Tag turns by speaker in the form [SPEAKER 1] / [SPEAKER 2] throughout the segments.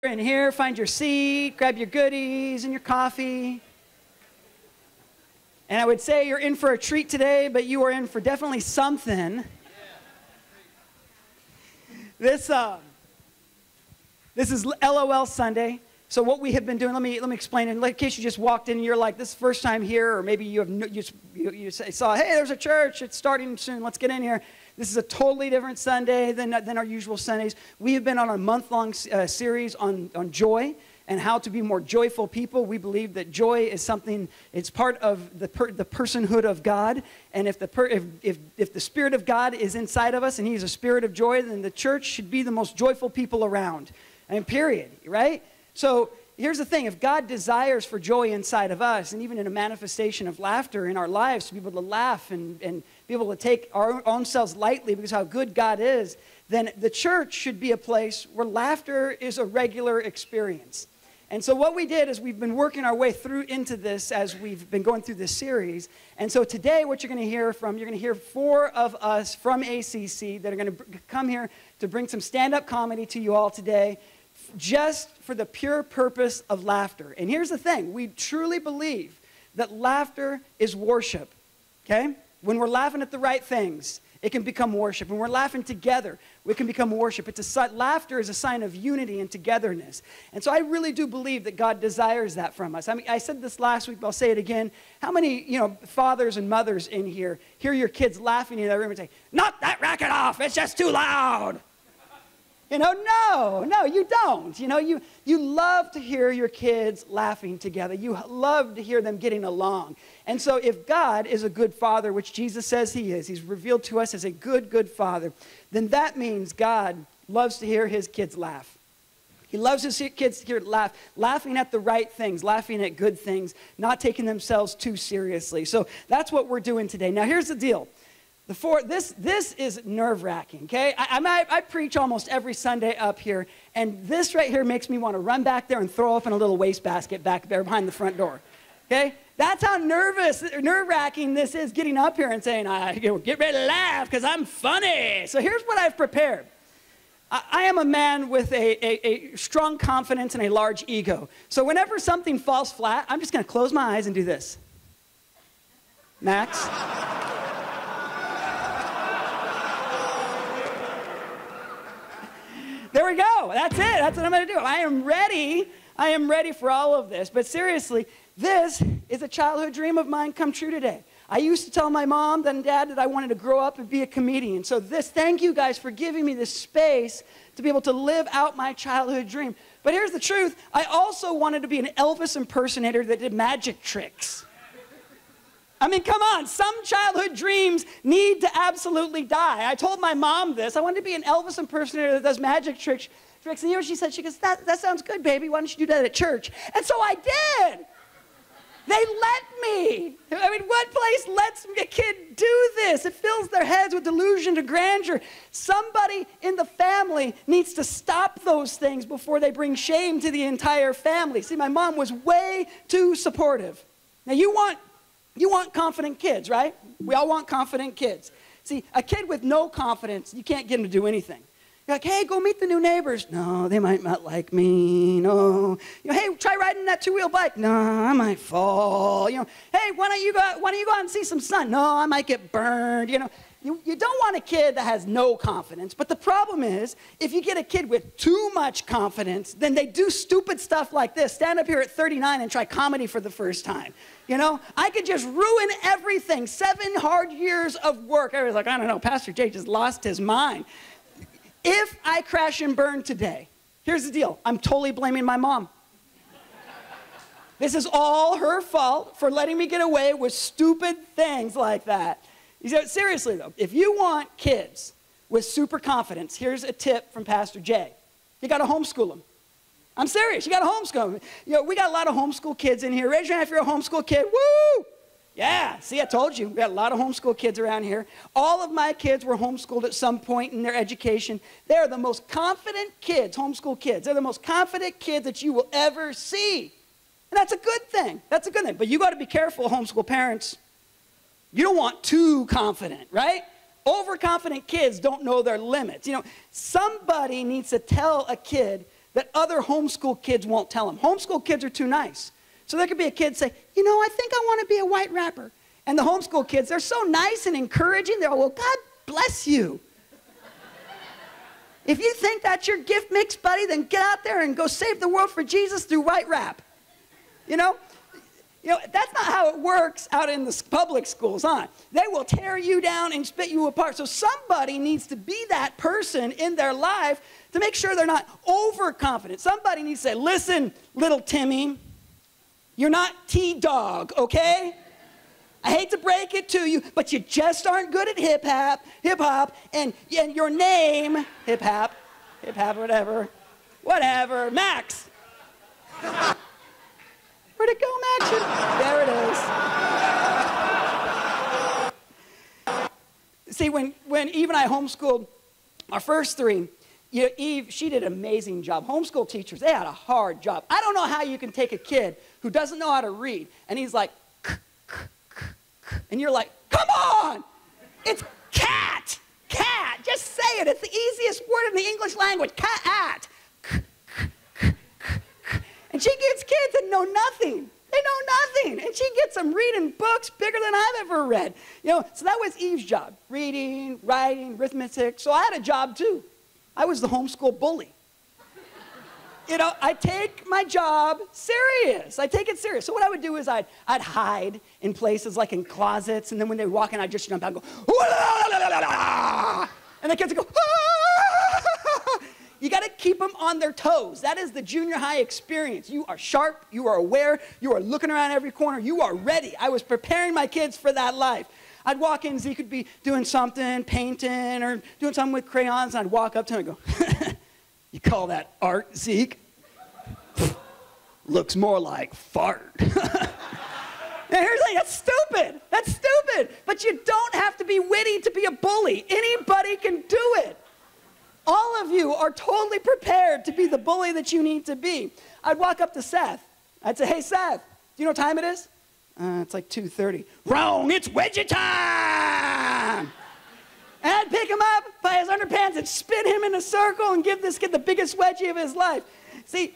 [SPEAKER 1] In here, find your seat, grab your goodies and your coffee. And I would say you're in for a treat today, but you are in for definitely something. This is LOL Sunday. So what we have been doing, let me explain it. In case you just walked in and you're like, this is the first time here, or maybe you saw, hey, there's a church, it's starting soon, let's get in here. This is a totally different Sunday than our usual Sundays. We have been on a month-long series on joy and how to be more joyful people. We believe that joy is something, it's part of the personhood of God. And if the Spirit of God is inside of us and He's a spirit of joy, then the church should be the most joyful people around. I mean, period, right? So here's the thing. If God desires for joy inside of us, and even in a manifestation of laughter in our lives, to be able to laugh and be able to take our own selves lightly because of how good God is, then the church should be a place where laughter is a regular experience. And so what we did is we've been working our way through into this as we've been going through this series. And so today what you're going to hear from, you're going to hear 4 of us from ACC that are going to come here to bring some stand-up comedy to you all today, just for the pure purpose of laughter. And here's the thing. We truly believe that laughter is worship, okay? When we're laughing at the right things, it can become worship. When we're laughing together, it can become worship. Laughter is a sign of unity and togetherness. And so I really do believe that God desires that from us. I mean, I said this last week, but I'll say it again. How many, fathers and mothers in here hear your kids laughing in their room and say, knock that racket off, it's just too loud. No, you don't. You love to hear your kids laughing together. You love to hear them getting along. And so if God is a good father, which Jesus says He is, He's revealed to us as a good father, then that means God loves to hear His kids laugh. He loves His kids to hear laughing at the right things, laughing at good things, not taking themselves too seriously. So that's what we're doing today. Now here's the deal. This is nerve-wracking, okay? I preach almost every Sunday up here, and this right here makes me want to run back there and throw up in a little wastebasket back there behind the front door, okay? That's how nerve-wracking this is, getting up here and saying, get ready to laugh because I'm funny. So here's what I've prepared. I am a man with a strong confidence and a large ego. So whenever something falls flat, I'm just going to close my eyes and do this. Max? There we go. That's it. That's what I'm going to do. I am ready for all of this. But seriously, this is a childhood dream of mine come true today. I used to tell my mom and dad that I wanted to grow up and be a comedian. So thank you guys for giving me this space to be able to live out my childhood dream. But here's the truth. I also wanted to be an Elvis impersonator that did magic tricks. I mean, come on, some childhood dreams need to absolutely die. I told my mom this. I wanted to be an Elvis impersonator that does magic tricks. And you know what she said? She goes, that sounds good, baby. Why don't you do that at church? And so I did. They let me. I mean, what place lets a kid do this? It fills their heads with delusion to grandeur. Somebody in the family needs to stop those things before they bring shame to the entire family. See, my mom was way too supportive. Now, you want confident kids, right? We all want confident kids. See, a kid with no confidence, you can't get him to do anything. You're like, hey, go meet the new neighbors. No, they might not like me. No. Hey, try riding that 2-wheel bike. No, I might fall. Hey, why don't you go out and see some sun? No, I might get burned. You don't want a kid that has no confidence. But the problem is, if you get a kid with too much confidence, then they do stupid stuff like this. Stand up here at 39 and try comedy for the first time. I could just ruin everything. 7 hard years of work. I was like, I don't know, Pastor Jay just lost his mind. If I crash and burn today, here's the deal. I'm totally blaming my mom. This is all her fault for letting me get away with stupid things like that. Seriously, though, if you want kids with super confidence, here's a tip from Pastor Jay. You got to homeschool them. I'm serious. You got to homeschool them. We got a lot of homeschool kids in here. Raise your hand if you're a homeschool kid. Woo! Yeah, see, I told you. We got a lot of homeschool kids around here. All of my kids were homeschooled at some point in their education. They're the most confident kids, homeschool kids. They're the most confident kids that you will ever see. And that's a good thing. That's a good thing. But you got to be careful, homeschool parents. You don't want too confident, right? Overconfident kids don't know their limits. Somebody needs to tell a kid that other homeschool kids won't tell them. Homeschool kids are too nice. So there could be a kid say, you know, I think I want to be a white rapper. And the homeschool kids, they're so nice and encouraging. They're all, well, God bless you. If you think that's your gift mix, buddy, then get out there and go save the world for Jesus through white rap. You know, that's not how it works out in the public schools, huh? They will tear you down and spit you apart. So somebody needs to be that person in their life to make sure they're not overconfident. Somebody needs to say, listen, little Timmy, you're not T-Dog, okay? I hate to break it to you, but you just aren't good at hip-hop, and your name, hip-hop, whatever, Max. Where'd it go, Max? There it is. See, when Eve and I homeschooled our first three, Eve, she did an amazing job. Homeschool teachers, they had a hard job. I don't know how you can take a kid who doesn't know how to read, and he's like, and you're like, come on! It's cat! Cat! Just say it. It's the easiest word in the English language. Cat. And she gets kids that know nothing. They know nothing. And she gets them reading books bigger than I've ever read. So that was Eve's job. Reading, writing, arithmetic. So I had a job too. I was the homeschool bully. I take my job serious. I take it serious. So what I would do is I'd hide in places like in closets, and then when they walk in, I'd just jump out and go, and the kids would go, You got to keep them on their toes. That is the junior high experience. You are sharp, you are aware, you are looking around every corner, you are ready. I was preparing my kids for that life. I'd walk in, Zeke could be doing something, painting, or doing something with crayons, and I'd walk up to him and go, you call that art, Zeke? Looks more like fart. And here's the thing, that's stupid. That's stupid. But you don't have to be witty to be a bully. Anybody can do it. All of you are totally prepared to be the bully that you need to be. I'd walk up to Seth. I'd say, hey, Seth, do you know what time it is? It's like 2:30. Wrong, it's wedgie time! And I'd pick him up by his underpants and spin him in a circle and give this kid the biggest wedgie of his life. See,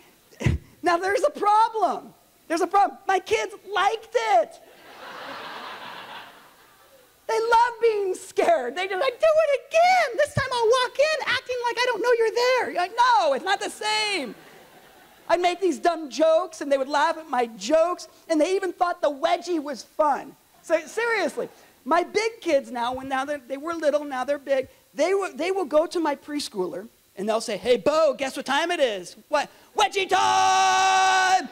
[SPEAKER 1] now there's a problem. There's a problem. My kids liked it. They love being scared. They just like, do it again. This time I'll walk in acting like I don't know you're there. You're like, no, it's not the same. I'd make these dumb jokes, and they would laugh at my jokes, and they even thought the wedgie was fun. So seriously, my big kids now, they were little, now they're big, they will go to my preschooler, and they'll say, hey, Bo, guess what time it is? What? Wedgie time!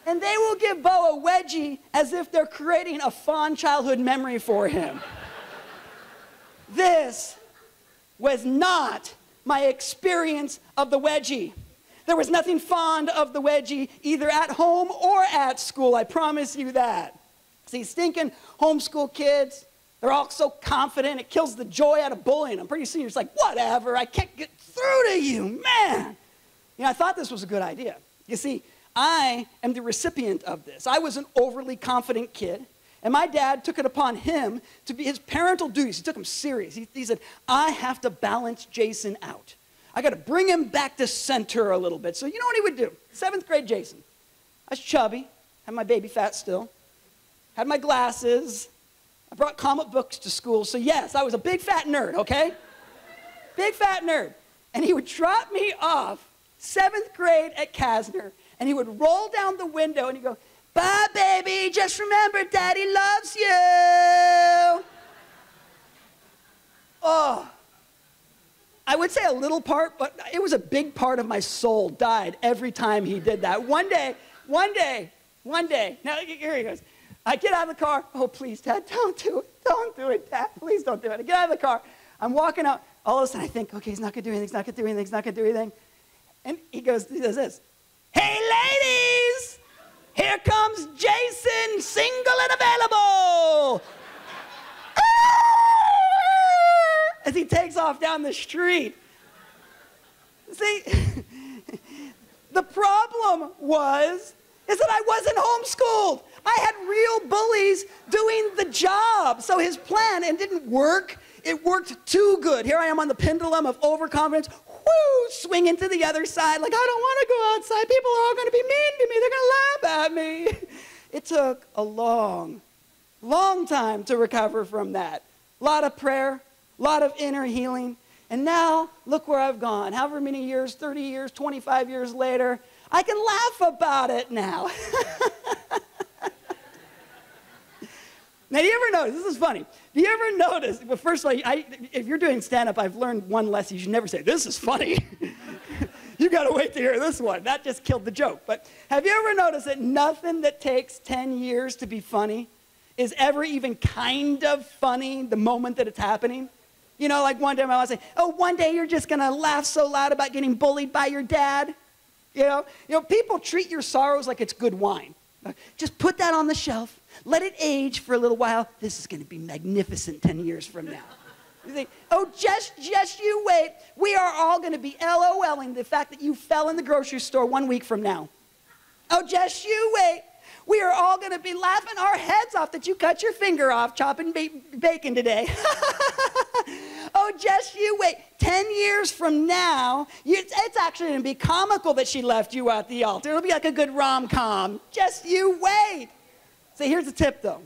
[SPEAKER 1] And they will give Bo a wedgie as if they're creating a fond childhood memory for him. This was not my experience of the wedgie. There was nothing fond of the wedgie, either at home or at school, I promise you that. See, stinking homeschool kids, they're all so confident, it kills the joy out of bullying them. Pretty soon you're just like, whatever, I can't get through to you, man. I thought this was a good idea. You see, I am the recipient of this. I was an overly confident kid, and my dad took it upon him to be his parental duties. He took them serious. He said, I have to balance Jason out. I got to bring him back to center a little bit. So you know what he would do? 7th grade Jason. I was chubby, had my baby fat still, had my glasses. I brought comic books to school. So yes, I was a big fat nerd, okay? Big fat nerd. And he would drop me off 7th grade at Kasner, and he would roll down the window and he'd go, bye, baby, just remember Daddy loves you. Oh. I would say a little part, but it was a big part of my soul died every time he did that. One day, now here he goes. I get out of the car. Oh, please, Dad, don't do it. Don't do it, Dad. Please don't do it. I get out of the car. I'm walking out. All of a sudden, I think, okay, he's not going to do anything. He's not going to do anything. He's not going to do anything. And he does this. Hey, ladies, here comes Jason, single and available. As he takes off down the street. See, the problem is that I wasn't homeschooled. I had real bullies doing the job. So his plan, and it didn't work. It worked too good. Here I am on the pendulum of overconfidence. woo, swinging to the other side, like, I don't want to go outside. People are all going to be mean to me. They're going to laugh at me. It took a long, long time to recover from that. A lot of prayer, a lot of inner healing. And now, look where I've gone. However many years, 30 years, 25 years later, I can laugh about it now. Now, do you ever notice, this is funny, do you ever notice, well, first of all, if you're doing stand-up, I've learned one lesson. You should never say, this is funny. You got to wait to hear this one. That just killed the joke. But have you ever noticed that nothing that takes 10 years to be funny is ever even kind of funny the moment that it's happening? You know, like one day my mom would say, oh, one day you're just going to laugh so loud about getting bullied by your dad. You know, people treat your sorrows like it's good wine. Just put that on the shelf. Let it age for a little while. This is going to be magnificent 10 years from now. You think, oh, just you wait. We are all going to be LOLing the fact that you fell in the grocery store 1 week from now. Oh, just you wait. We are all going to be laughing our heads off that you cut your finger off chopping bacon today. Oh, just you wait. 10 years from now, it's actually going to be comical that she left you at the altar. It'll be like a good rom-com. Just you wait. So here's the tip, though.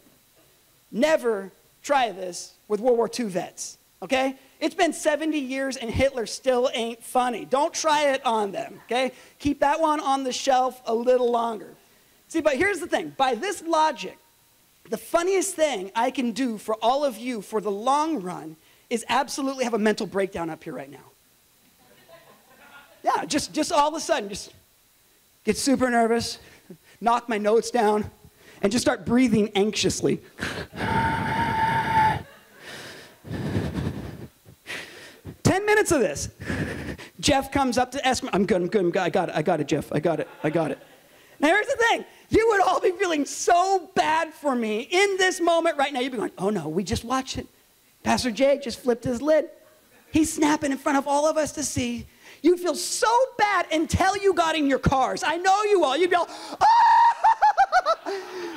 [SPEAKER 1] Never try this with World War II vets, okay? It's been 70 years and Hitler still ain't funny. Don't try it on them, okay? Keep that one on the shelf a little longer. See, but here's the thing. By this logic, the funniest thing I can do for all of you for the long run is absolutely have a mental breakdown up here right now. Yeah, just all of a sudden, just get super nervous, knock my notes down, and just start breathing anxiously. 10 minutes of this. Jeff comes up to ask me, I'm good, I got it, Jeff, I got it. Now here's the thing, you would all be feeling so bad for me in this moment right now. You'd be going, oh no, we just watched it. Pastor Jay just flipped his lid. He's snapping in front of all of us to see. You'd feel so bad until you got in your cars. I know you all. You'd be all, ah!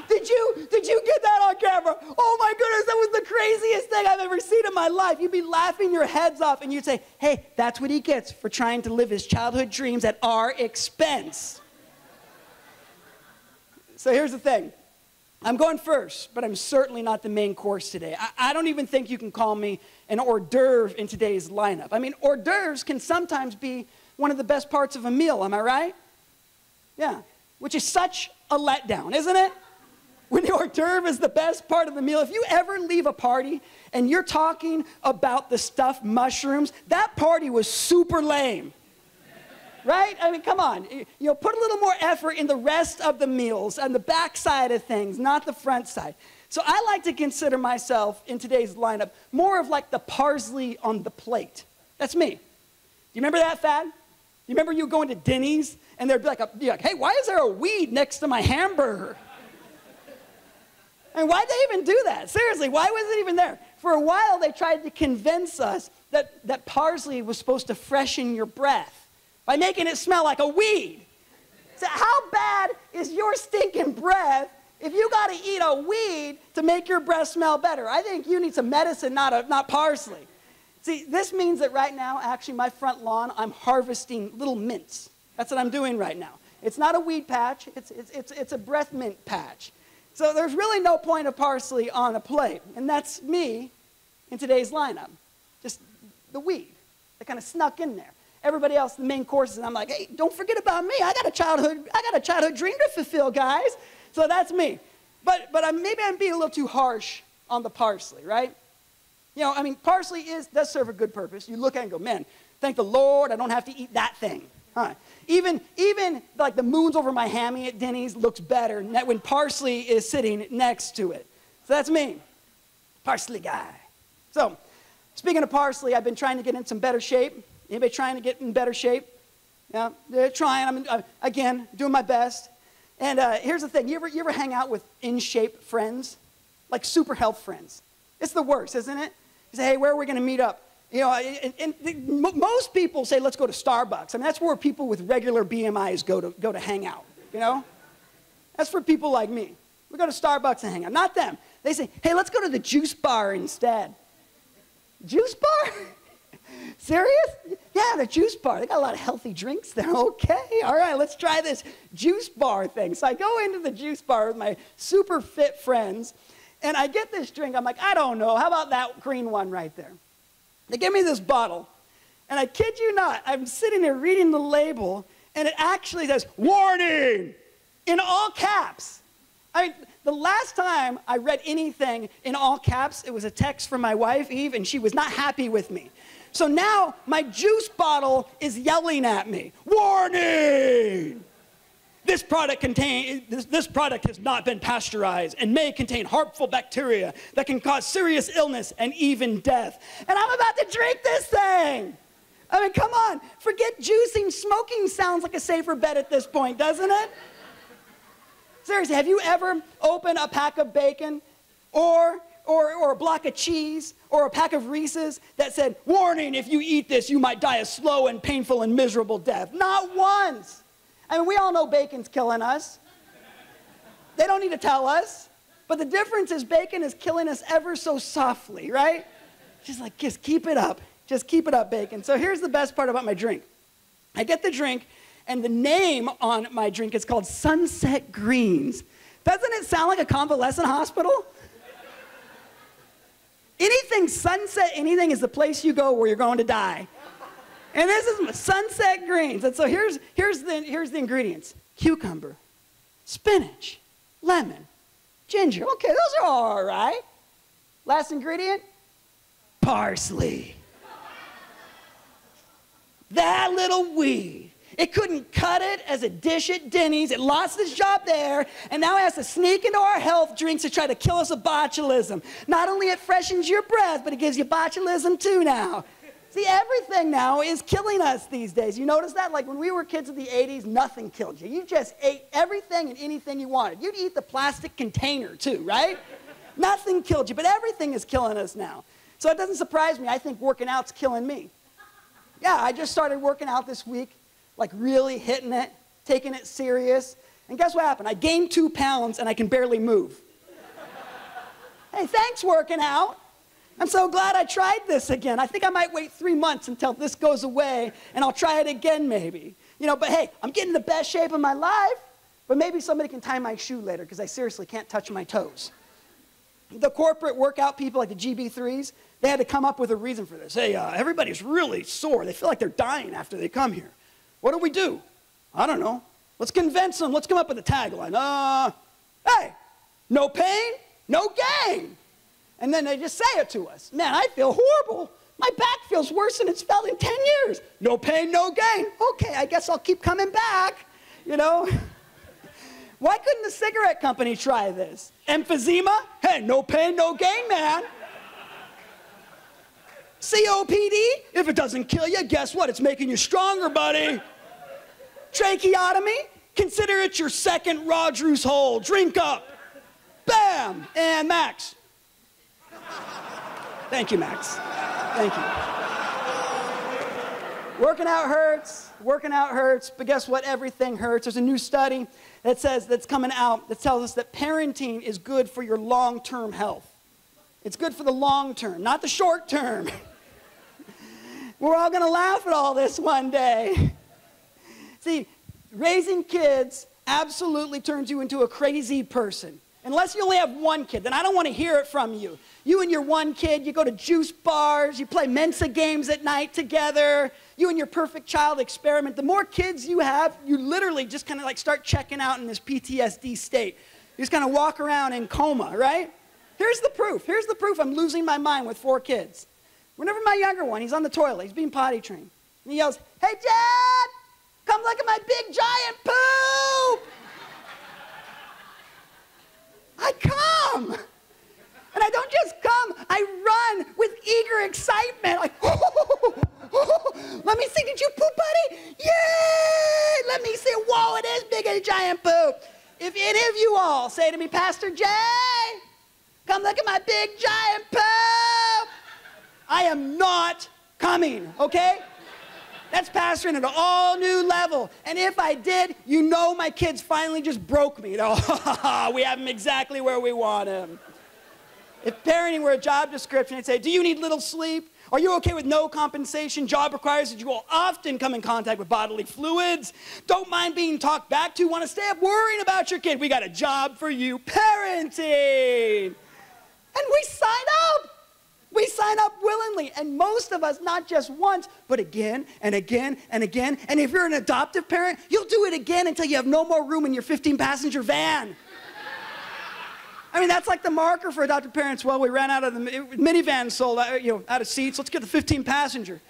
[SPEAKER 1] Did you get that on camera? Oh my goodness, that was the craziest thing I've ever seen in my life. You'd be laughing your heads off and you'd say, hey, that's what he gets for trying to live his childhood dreams at our expense. So here's the thing. I'm going first, but I'm certainly not the main course today. I don't even think you can call me an hors d'oeuvre in today's lineup. I mean, hors d'oeuvres can sometimes be one of the best parts of a meal, am I right? Yeah, which is such a letdown, isn't it? When the hors d'oeuvre is the best part of the meal. If you ever leave a party and you're talking about the stuffed mushrooms, that party was super lame. Right? I mean, come on. You know, put a little more effort in the rest of the meals, on the back side of things, not the front side. So I like to consider myself, in today's lineup, more of like the parsley on the plate. That's me. Do you remember that fad? You remember you going to Denny's, and there'd be like, hey, why is there a weed next to my hamburger? And why'd they even do that? Seriously, why was it even there? For a while, they tried to convince us that parsley was supposed to freshen your breath by making it smell like a weed. So how bad is your stinking breath if you got to eat a weed to make your breath smell better? I think you need some medicine, not parsley. See, this means that right now, actually, my front lawn, I'm harvesting little mints. That's what I'm doing right now. It's not a weed patch. It's a breath mint patch. So there's really no point of parsley on a plate. And that's me in today's lineup. Just the weed that kind of snuck in there. Everybody else, the main courses, and I'm like, hey, don't forget about me. I got a childhood dream to fulfill, guys. So that's me. But maybe I'm being a little too harsh on the parsley, right? You know, I mean, parsley does serve a good purpose. You look at it and go, man, thank the Lord I don't have to eat that thing. Huh. Even like the moons over my hammy at Denny's looks better when parsley is sitting next to it. So that's me, parsley guy. So speaking of parsley, I've been trying to get in some better shape. Anybody trying to get in better shape? Yeah, they're trying. I'm again, doing my best. And here's the thing. You ever hang out with in-shape friends? Like super health friends. It's the worst, isn't it? You say, hey, where are we going to meet up? You know, and most people say, let's go to Starbucks. I mean, that's where people with regular BMIs go to hang out, you know? That's for people like me. We go to Starbucks and hang out. Not them. They say, hey, let's go to the juice bar instead. Juice bar? Serious? Yeah, the juice bar. They got a lot of healthy drinks there. Okay, all right, let's try this juice bar thing. So I go into the juice bar with my super fit friends, and I get this drink. I'm like, I don't know. How about that green one right there? They give me this bottle, and I kid you not, I'm sitting there reading the label, and it actually says, warning, in all caps. I mean, the last time I read anything in all caps, it was a text from my wife, Eve, and she was not happy with me. So now my juice bottle is yelling at me, warning! This product has not been pasteurized and may contain harmful bacteria that can cause serious illness and even death. And I'm about to drink this thing. I mean, come on, forget juicing. Smoking sounds like a safer bet at this point, doesn't it? Seriously, have you ever opened a pack of bacon or a block of cheese or a pack of Reese's that said, warning, if you eat this, you might die a slow and painful and miserable death? Not once. I mean, we all know bacon's killing us. They don't need to tell us. But the difference is bacon is killing us ever so softly, right? Just keep it up. Just keep it up, bacon. So here's the best part about my drink. I get the drink, and the name on my drink is called Sunset Greens. Doesn't it sound like a convalescent hospital? Anything sunset, anything is the place you go where you're going to die. And this is Sunset Greens. And so here's the ingredients. Cucumber, spinach, lemon, ginger. Okay, those are all right. Last ingredient, parsley. That little weed. It couldn't cut it as a dish at Denny's. It lost its job there, and now it has to sneak into our health drinks to try to kill us with botulism. Not only it freshens your breath, but it gives you botulism too now. See, everything now is killing us these days. You notice that? Like when we were kids in the 80s, nothing killed you. You just ate everything and anything you wanted. You'd eat the plastic container too, right? Nothing killed you, but everything is killing us now. So it doesn't surprise me. I think working out's killing me. Yeah, I just started working out this week, like really hitting it, taking it serious. And guess what happened? I gained 2 pounds and I can barely move. Hey, thanks working out. I'm so glad I tried this again. I think I might wait 3 months until this goes away, and I'll try it again maybe. You know, but hey, I'm getting the best shape of my life, but maybe somebody can tie my shoe later because I seriously can't touch my toes. The corporate workout people like the GB3s, they had to come up with a reason for this. Hey, everybody's really sore. They feel like they're dying after they come here. What do we do? I don't know. Let's convince them. Let's come up with a tagline. Hey, no pain, no gain. And then they just say it to us. Man, I feel horrible. My back feels worse than it's felt in 10 years. No pain, no gain. Okay, I guess I'll keep coming back, you know. Why couldn't the cigarette company try this? Emphysema? Hey, no pain, no gain, man. COPD? If it doesn't kill you, guess what? It's making you stronger, buddy. Tracheotomy? Consider it your second Rogers hole. Drink up. Bam! And Max. Thank you, Max. Thank you. Working out hurts, but guess what? Everything hurts. There's a new study that's coming out that tells us that parenting is good for your long-term health. It's good for the long term, not the short term. We're all gonna laugh at all this one day. See, raising kids absolutely turns you into a crazy person. Unless you only have one kid, then I don't want to hear it from you. You and your one kid, you go to juice bars, you play Mensa games at night together, you and your perfect child experiment. The more kids you have, you literally just kind of like start checking out in this PTSD state. You just kind of walk around in coma, right? Here's the proof. Here's the proof I'm losing my mind with 4 kids. Whenever my younger one, he's on the toilet, he's being potty trained, and he yells, "Hey, Dad, come look at my big giant poop!" I come. And I don't just come, I run with eager excitement. Like, let me see, did you poop, buddy? Yay! Let me see, whoa, it is big and giant poop. If any of you all say to me, Pastor Jay, come look at my big giant poop, I am not coming, okay? That's pastoring at an all new level. And if I did, you know my kids finally just broke me. We have him exactly where we want him. If parenting were a job description, I'd say, do you need little sleep? Are you okay with no compensation? Job requires that you will often come in contact with bodily fluids. Don't mind being talked back to. Want to stay up worrying about your kid? We got a job for you, parenting. And we sign up. We sign up willingly. And most of us, not just once, but again and again and again. And if you're an adoptive parent, you'll do it again until you have no more room in your 15-passenger van. I mean, that's like the marker for adoptive parents. Well, we ran out of the minivan sold out, out of seats. Let's get the 15-passenger.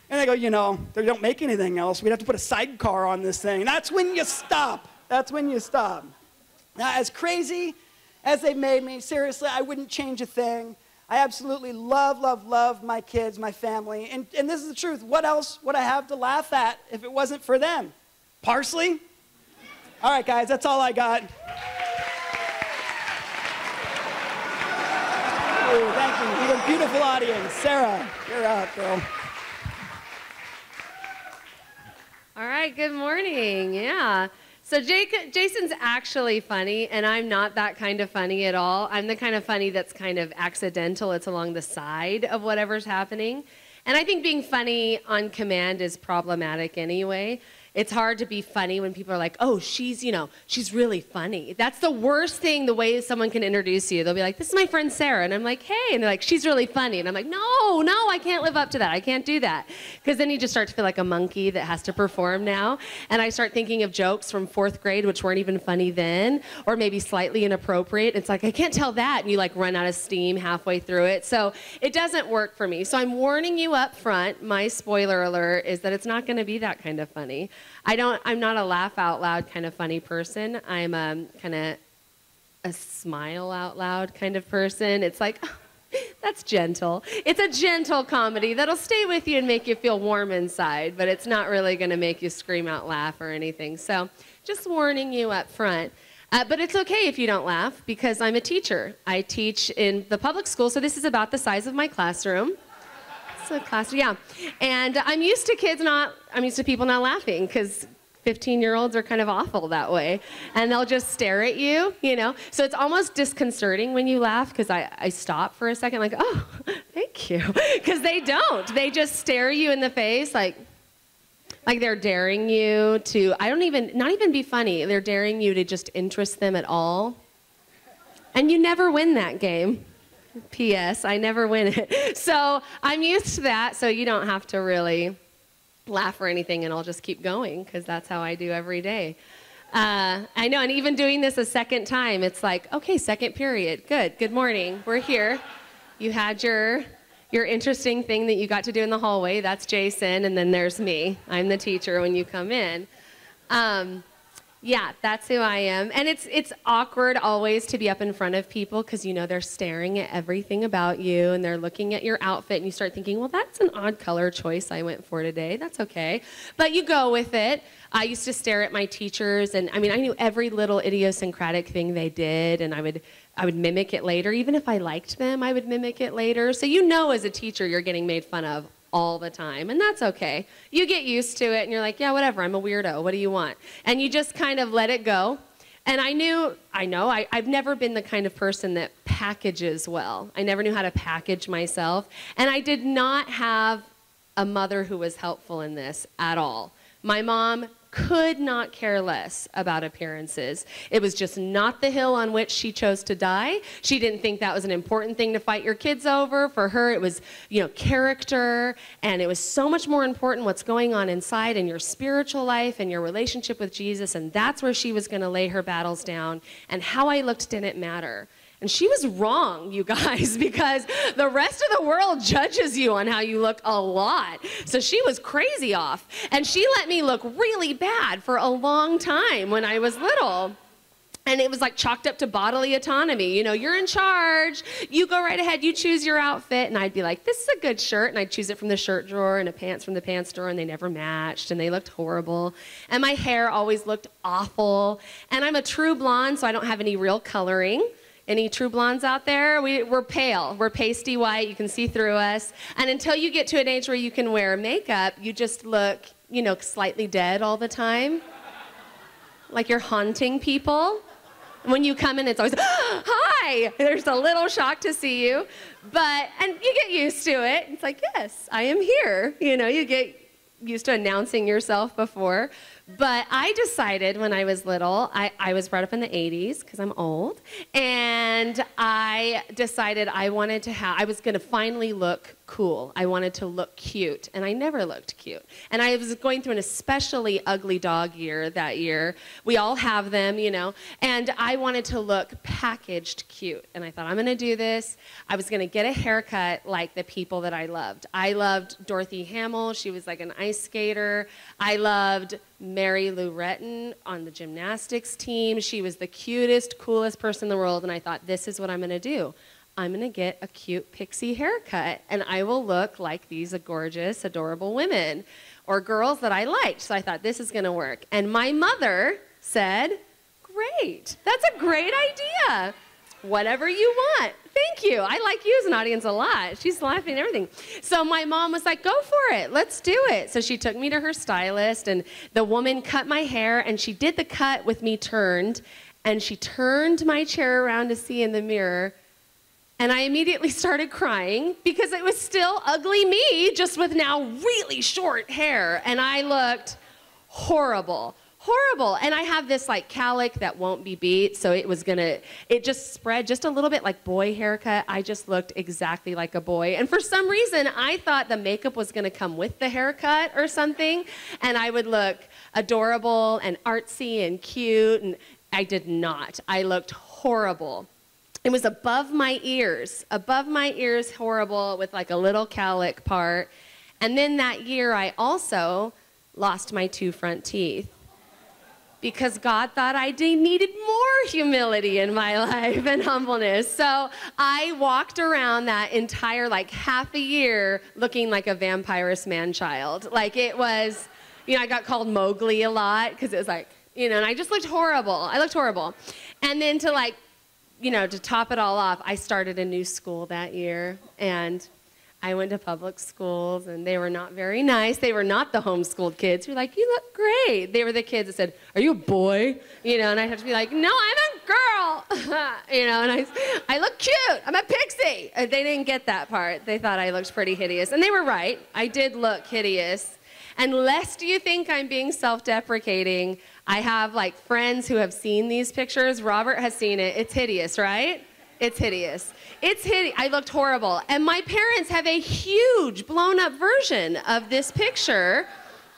[SPEAKER 1] And they go, they don't make anything else. We'd have to put a sidecar on this thing. That's when you stop. That's when you stop. Now, as crazy as they've made me, seriously, I wouldn't change a thing. I absolutely love, love, love my kids, my family. And this is the truth. What else would I have to laugh at if it wasn't for them? Parsley? All right, guys, that's all I got. Oh, thank you. You have a beautiful audience. Sarah, you're up, girl.
[SPEAKER 2] All right, good morning. Yeah. So Jason's actually funny, and I'm not that kind of funny at all. I'm the kind of funny that's kind of accidental. It's along the side of whatever's happening. And I think being funny on command is problematic anyway. It's hard to be funny when people are like, oh, she's really funny. That's the worst thing, the way someone can introduce you. They'll be like, this is my friend Sarah. And I'm like, hey. And they're like, she's really funny. And I'm like, no, I can't live up to that. I can't do that. Because then you just start to feel like a monkey that has to perform now. And I start thinking of jokes from 4th grade, which weren't even funny then, or maybe slightly inappropriate. It's like, I can't tell that. And you like run out of steam halfway through it. So it doesn't work for me. So I'm warning you up front. My spoiler alert is that it's not going to be that kind of funny. I'm not a laugh out loud kind of funny person. I'm kind of a smile out loud kind of person. It's like, oh, that's gentle. It's a gentle comedy that'll stay with you and make you feel warm inside, but it's not really going to make you scream out laugh or anything. So just warning you up front. But it's okay if you don't laugh because I'm a teacher. I teach in the public school, so this is about the size of my classroom. Yeah. And I'm used to people not laughing because 15-year-olds are kind of awful that way. And they'll just stare at you, So it's almost disconcerting when you laugh because I stop for a second like, oh, thank you. Because they don't. They just stare you in the face like they're daring you to, not even be funny. They're daring you to just interest them at all. And you never win that game. P.S. I never win it. So I'm used to that, so you don't have to really laugh or anything, and I'll just keep going, because that's how I do every day. I know, and even doing this a second time, it's like, okay, second period. Good morning. We're here. You had your interesting thing that you got to do in the hallway. That's Jason, and then there's me. I'm the teacher when you come in. Yeah, that's who I am. And it's awkward always to be up in front of people because, they're staring at everything about you and they're looking at your outfit and you start thinking, well, that's an odd color choice I went for today. That's okay. But you go with it. I used to stare at my teachers and, I knew every little idiosyncratic thing they did and I would mimic it later. Even if I liked them, I would mimic it later. So as a teacher, you're getting made fun of all the time, and that's okay. You get used to it, and you're like, yeah, whatever, I'm a weirdo, what do you want? And you just kind of let it go. And I've never been the kind of person that packages well. I never knew how to package myself, and I did not have a mother who was helpful in this at all. My mom could not care less about appearances. It was just not the hill on which she chose to die. She didn't think that was an important thing to fight your kids over. For her, it was, character, and it was so much more important what's going on inside in your spiritual life and your relationship with Jesus, and that's where she was going to lay her battles down, and how I looked didn't matter. And she was wrong, you guys, because the rest of the world judges you on how you look a lot. So she was crazy off. And she let me look really bad for a long time when I was little. And it was like chalked up to bodily autonomy. You're in charge. You go right ahead. You choose your outfit. And I'd be like, this is a good shirt. And I'd choose it from the shirt drawer and a pants from the pants drawer. And they never matched. And they looked horrible. And my hair always looked awful. And I'm a true blonde, so I don't have any real coloring. Any true blondes out there? We're pale. We're pasty white. You can see through us. And until you get to an age where you can wear makeup, you just look, slightly dead all the time. Like you're haunting people. When you come in, it's always, hi! There's a little shock to see you. And you get used to it. It's like, yes, I am here. You get used to announcing yourself before. But I decided when I was little, I was brought up in the 80s because I'm old, and I decided I was going to finally look cool. I wanted to look cute, and I never looked cute. And I was going through an especially ugly dog year that year. We all have them, and I wanted to look packaged cute. And I thought, I'm going to do this. I was going to get a haircut like the people that I loved. I loved Dorothy Hamill. She was like an ice skater. I loved Mary Lou Retton on the gymnastics team. She was the cutest, coolest person in the world, and I thought, this is what I'm going to do. I'm going to get a cute pixie haircut, and I will look like these gorgeous, adorable women or girls that I liked. So I thought, this is going to work. And my mother said, great, that's a great idea. Whatever you want. Thank you. I like you as an audience a lot. She's laughing and everything. So my mom was like, go for it. Let's do it. So she took me to her stylist, and the woman cut my hair, and she did the cut with me turned, and she turned my chair around to see in the mirror, and I immediately started crying because it was still ugly me, just with now really short hair, and I looked horrible. Horrible. And I have this like cowlick that won't be beat, so it just spread just a little bit like boy haircut. I just looked exactly like a boy. And for some reason, I thought the makeup was going to come with the haircut or something, and I would look adorable and artsy and cute, and I did not. I looked horrible. It was above my ears, horrible, with like a little cowlick part. And then that year, I also lost my 2 front teeth, because God thought I needed more humility in my life and humbleness. So I walked around that entire like half a year looking like a vampirist man-child. Like it was, I got called Mowgli a lot because it was like, and I just looked horrible. I looked horrible. And then to top it all off, I started a new school that year, and I went to public schools, and they were not very nice. They were not the homeschooled kids who were like, you look great. They were the kids that said, are you a boy? And I'd have to be like, no, I'm a girl. And I look cute. I'm a pixie. They didn't get that part. They thought I looked pretty hideous. And they were right. I did look hideous. And lest you think I'm being self-deprecating, I have like friends who have seen these pictures. Robert has seen it. It's hideous, right? It's hideous. It's hideous. I looked horrible. And my parents have a huge blown up version of this picture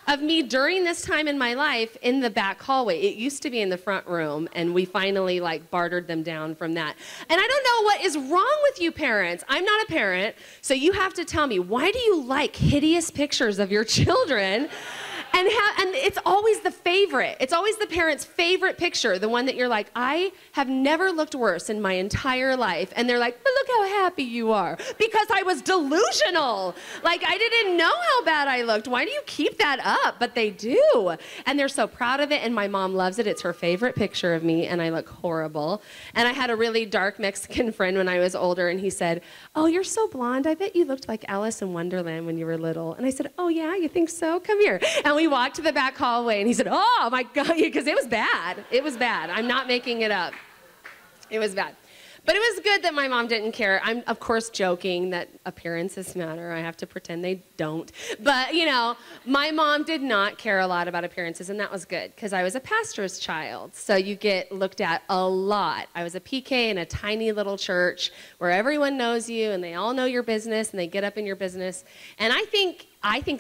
[SPEAKER 2] of me during this time in my life in the back hallway. It used to be in the front room, and we finally like bartered them down from that. And I don't know what is wrong with you parents. I'm not a parent, so you have to tell me, why do you like hideous pictures of your children? And it's always the favorite. It's always the parent's favorite picture, the one that you're like, I have never looked worse in my entire life. And they're like, but look how happy you are. Because I was delusional. Like, I didn't know how bad I looked. Why do you keep that up? But they do. And they're so proud of it, and my mom loves it. It's her favorite picture of me, and I look horrible. And I had a really dark Mexican friend when I was older, and he said, oh, you're so blonde. I bet you looked like Alice in Wonderland when you were little. And I said, oh, yeah, you think so? Come here. And we walked to the back hallway, and he said, oh, my God, because it was bad. It was bad. I'm not making it up. It was bad. But it was good that my mom didn't care. I'm, of course, joking that appearances matter. I have to pretend they don't. But, my mom did not care a lot about appearances, and that was good, because I was a pastor's child. So you get looked at a lot. I was a PK in a tiny little church where everyone knows you, and they all know your business, and they get up in your business. And I think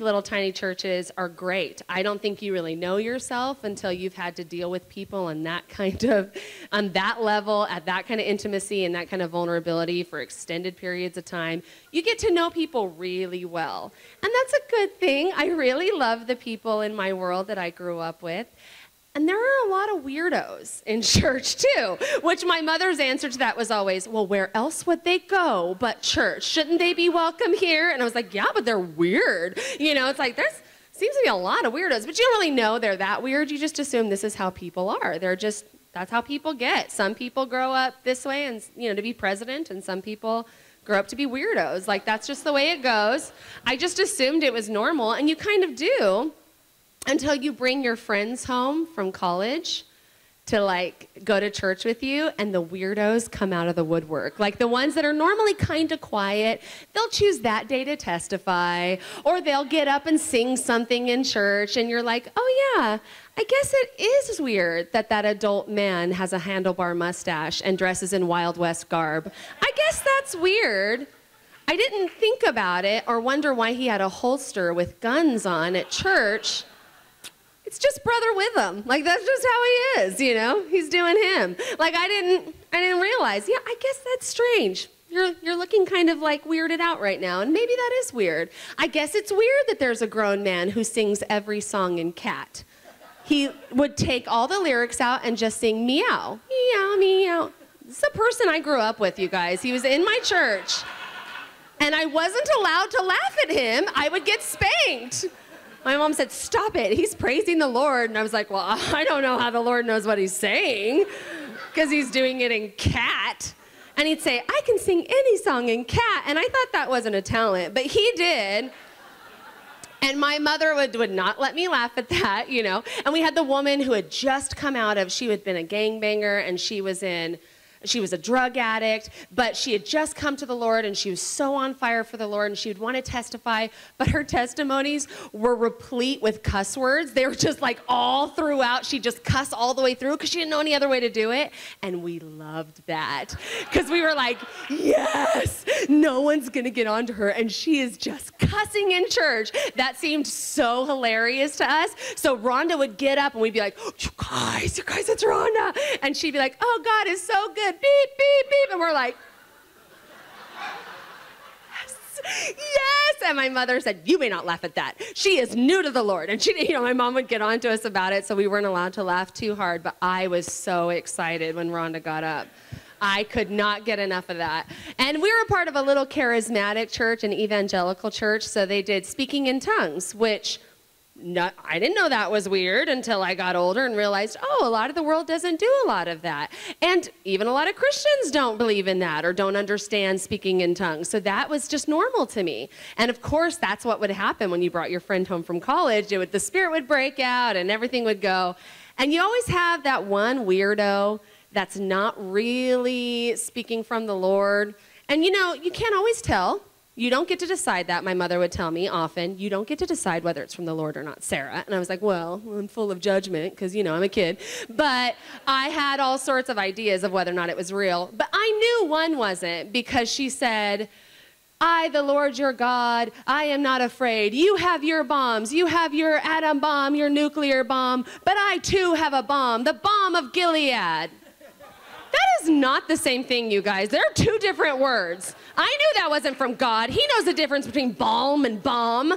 [SPEAKER 2] little tiny churches are great. I don't think you really know yourself until you've had to deal with people on that level, at that kind of intimacy and that kind of vulnerability for extended periods of time. You get to know people really well. And that's a good thing. I really love the people in my world that I grew up with. And there are a lot of weirdos in church, too, which my mother's answer to that was always, well, where else would they go but church? Shouldn't they be welcome here? And I was like, yeah, but they're weird. It's like seems to be a lot of weirdos, but you don't really know they're that weird. You just assume this is how people are. That's how people get. Some people grow up this way and, to be president, and some people grow up to be weirdos. Like, that's just the way it goes. I just assumed it was normal, and you kind of do. Until you bring your friends home from college to like go to church with you, and the weirdos come out of the woodwork. Like the ones that are normally kind of quiet, they'll choose that day to testify, or they'll get up and sing something in church, and you're like, oh yeah, I guess it is weird that that adult man has a handlebar mustache and dresses in Wild West garb. I guess that's weird. I didn't think about it or wonder why he had a holster with guns on at church. It's just Brother Witham. Like, that's just how he is, you know? He's doing him. Like, I didn't realize. Yeah, I guess that's strange. You're looking kind of like weirded out right now, and maybe that is weird. I guess it's weird that there's a grown man who sings every song in Cat. He would take all the lyrics out and just sing meow, meow, meow. This is a person I grew up with, you guys. He was in my church, and I wasn't allowed to laugh at him. I would get spanked. My mom said, stop it, he's praising the Lord. And I was like, well, I don't know how the Lord knows what he's saying, because he's doing it in Cat. And he'd say, I can sing any song in Cat. And I thought that wasn't a talent, but he did. And my mother would not let me laugh at that, you know. And we had the woman who had just come out of, she had been a gangbanger, and she was a drug addict, but she had just come to the Lord, and she was so on fire for the Lord, and she would want to testify, but her testimonies were replete with cuss words. They were just like all throughout. She'd just cuss all the way through because she didn't know any other way to do it, and we loved that because we were like, yes, no one's going to get onto her, and she is just cussing in church. That seemed so hilarious to us. So Rhonda would get up, and we'd be like, oh, you guys, it's Rhonda. And she'd be like, oh, God is so good. Beep, beep, beep. And we're like, yes, yes. And my mother said, you may not laugh at that. She is new to the Lord. And she, you know, my mom would get on to us about it, so we weren't allowed to laugh too hard. But I was so excited when Rhonda got up. I could not get enough of that. And we were a part of a little charismatic church, an evangelical church, so they did speaking in tongues, which I didn't know that was weird until I got older and realized, oh, a lot of the world doesn't do a lot of that. And even a lot of Christians don't believe in that or don't understand speaking in tongues. So that was just normal to me. And of course, that's what would happen when you brought your friend home from college. The Spirit would break out and everything would go. And you always have that one weirdo that's not really speaking from the Lord. And you know, you can't always tell. You don't get to decide that, my mother would tell me often. You don't get to decide whether it's from the Lord or not, Sarah. And I was like, well, I'm full of judgment because, you know, I'm a kid. But I had all sorts of ideas of whether or not it was real. But I knew one wasn't, because she said, I, the Lord your God, I am not afraid. You have your bombs. You have your atom bomb, your nuclear bomb. But I too have a bomb, the bomb of Gilead. That is not the same thing, you guys. They're two different words. I knew that wasn't from God. He knows the difference between balm and bomb.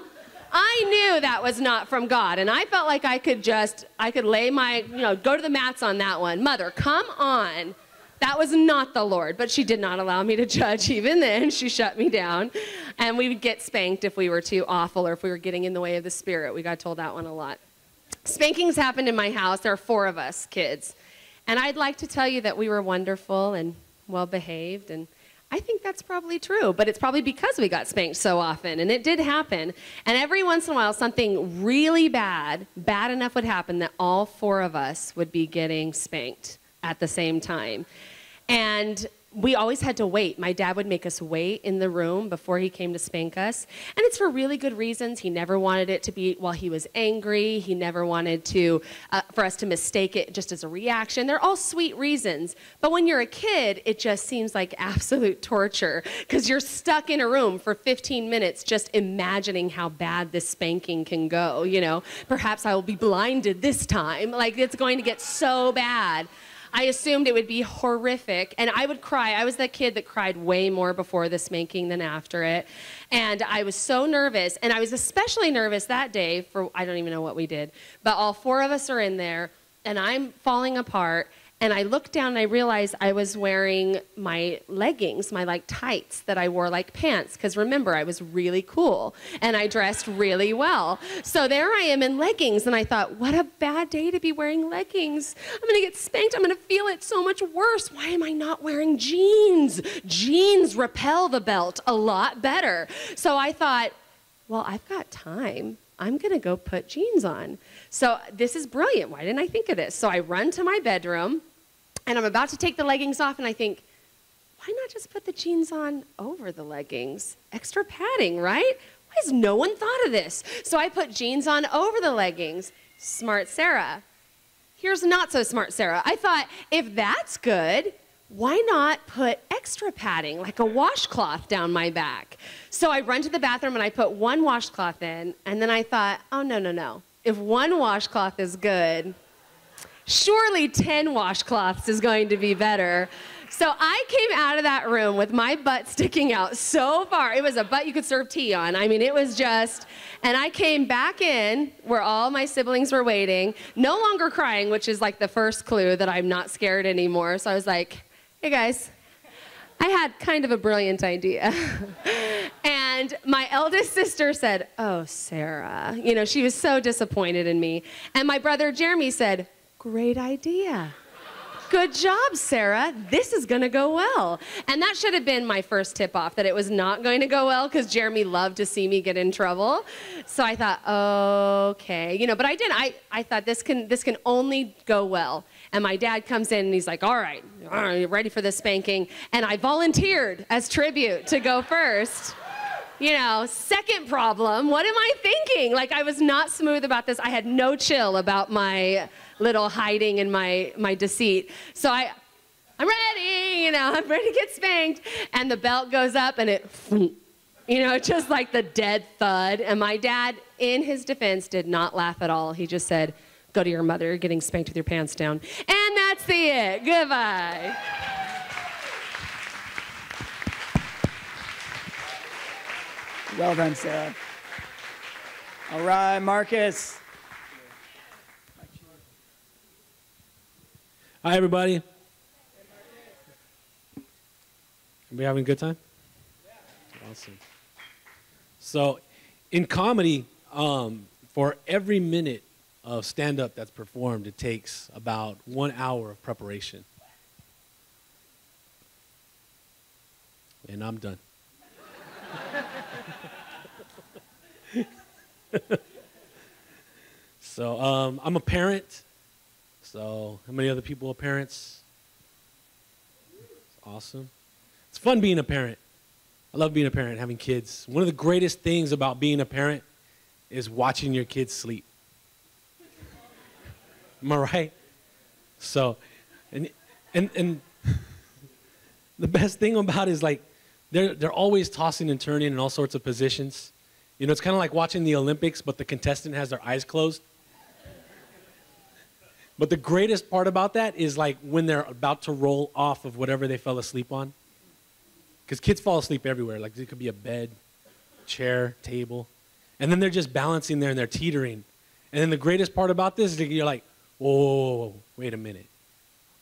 [SPEAKER 2] I knew that was not from God, and I felt like I could lay my, go to the mats on that one. Mother, come on. That was not the Lord, but she did not allow me to judge even then. She shut me down, and we would get spanked if we were too awful or if we were getting in the way of the Spirit. We got told that one a lot. Spankings happened in my house. There are 4 of us kids. And I'd like to tell you that we were wonderful and well-behaved, and I think that's probably true, but it's probably because we got spanked so often, and it did happen. And every once in a while, something really bad enough would happen that all 4 of us would be getting spanked at the same time. And we always had to wait. My dad would make us wait in the room before he came to spank us. And it's for really good reasons. He never wanted it to be while he was angry. He never wanted for us to mistake it just as a reaction. They're all sweet reasons. But when you're a kid, it just seems like absolute torture because you're stuck in a room for 15 minutes just imagining how bad this spanking can go. You know, perhaps I will be blinded this time. Like, it's going to get so bad. I assumed it would be horrific, and I would cry. I was the kid that cried way more before the spanking than after it, and I was so nervous, and I was especially nervous that day for, I don't even know what we did, but all 4 of us are in there, and I'm falling apart, and I looked down and I realized I was wearing my leggings, my like tights that I wore like pants, because remember, I was really cool and I dressed really well. So there I am in leggings, and I thought, what a bad day to be wearing leggings. I'm gonna get spanked, I'm gonna feel it so much worse. Why am I not wearing jeans? Jeans repel the belt a lot better. So I thought, well, I've got time. I'm going to go put jeans on. So this is brilliant. Why didn't I think of this? So I run to my bedroom, and I'm about to take the leggings off, and I think, why not just put the jeans on over the leggings? Extra padding, right? Why has no one thought of this? So I put jeans on over the leggings. Smart Sarah. Here's not so smart Sarah. I thought, if that's good, why not put extra padding, like a washcloth down my back? So I run to the bathroom and I put one washcloth in, and then I thought, oh, no, no, no. If one washcloth is good, surely 10 washcloths is going to be better. So I came out of that room with my butt sticking out so far. It was a butt you could serve tea on. I mean, it was just, and I came back in where all my siblings were waiting, no longer crying, which is like the first clue that I'm not scared anymore. So I was like, hey guys, I had kind of a brilliant idea. And my eldest sister said, oh, Sarah. You know, she was so disappointed in me. And my brother Jeremy said, great idea. Good job, Sarah. This is going to go well. And that should have been my first tip off, that it was not going to go well, because Jeremy loved to see me get in trouble. So I thought, okay. You know, but I did. I thought this can only go well. And my dad comes in and he's like, all right, you ready for this spanking? And I volunteered as tribute to go first. You know, second problem, what am I thinking? Like, I was not smooth about this. I had no chill about my little hiding and my deceit. So I'm ready, you know, I'm ready to get spanked. And the belt goes up and it, you know, just like the dead thud. And my dad, in his defense, did not laugh at all. He just said, go to your mother, you're getting spanked with your pants down. And that's the it. Goodbye.
[SPEAKER 1] Well done, Sarah. All right, Marcus.
[SPEAKER 3] Hi, everybody. Are we having a good time? Awesome. So, in comedy, for every minute of stand-up that's performed, it takes about 1 hour of preparation. And I'm done. So, I'm a parent. So, how many other people are parents? Awesome. It's fun being a parent. I love being a parent, having kids. One of the greatest things about being a parent is watching your kids sleep. Am I right? So, and the best thing about it is, like, they're always tossing and turning in all sorts of positions. You know, it's kind of like watching the Olympics, but the contestant has their eyes closed. But the greatest part about that is, like, when they're about to roll off of whatever they fell asleep on. Because kids fall asleep everywhere. Like, it could be a bed, chair, table. And then they're just balancing there and they're teetering. And then the greatest part about this is that you're like, whoa, wait a minute.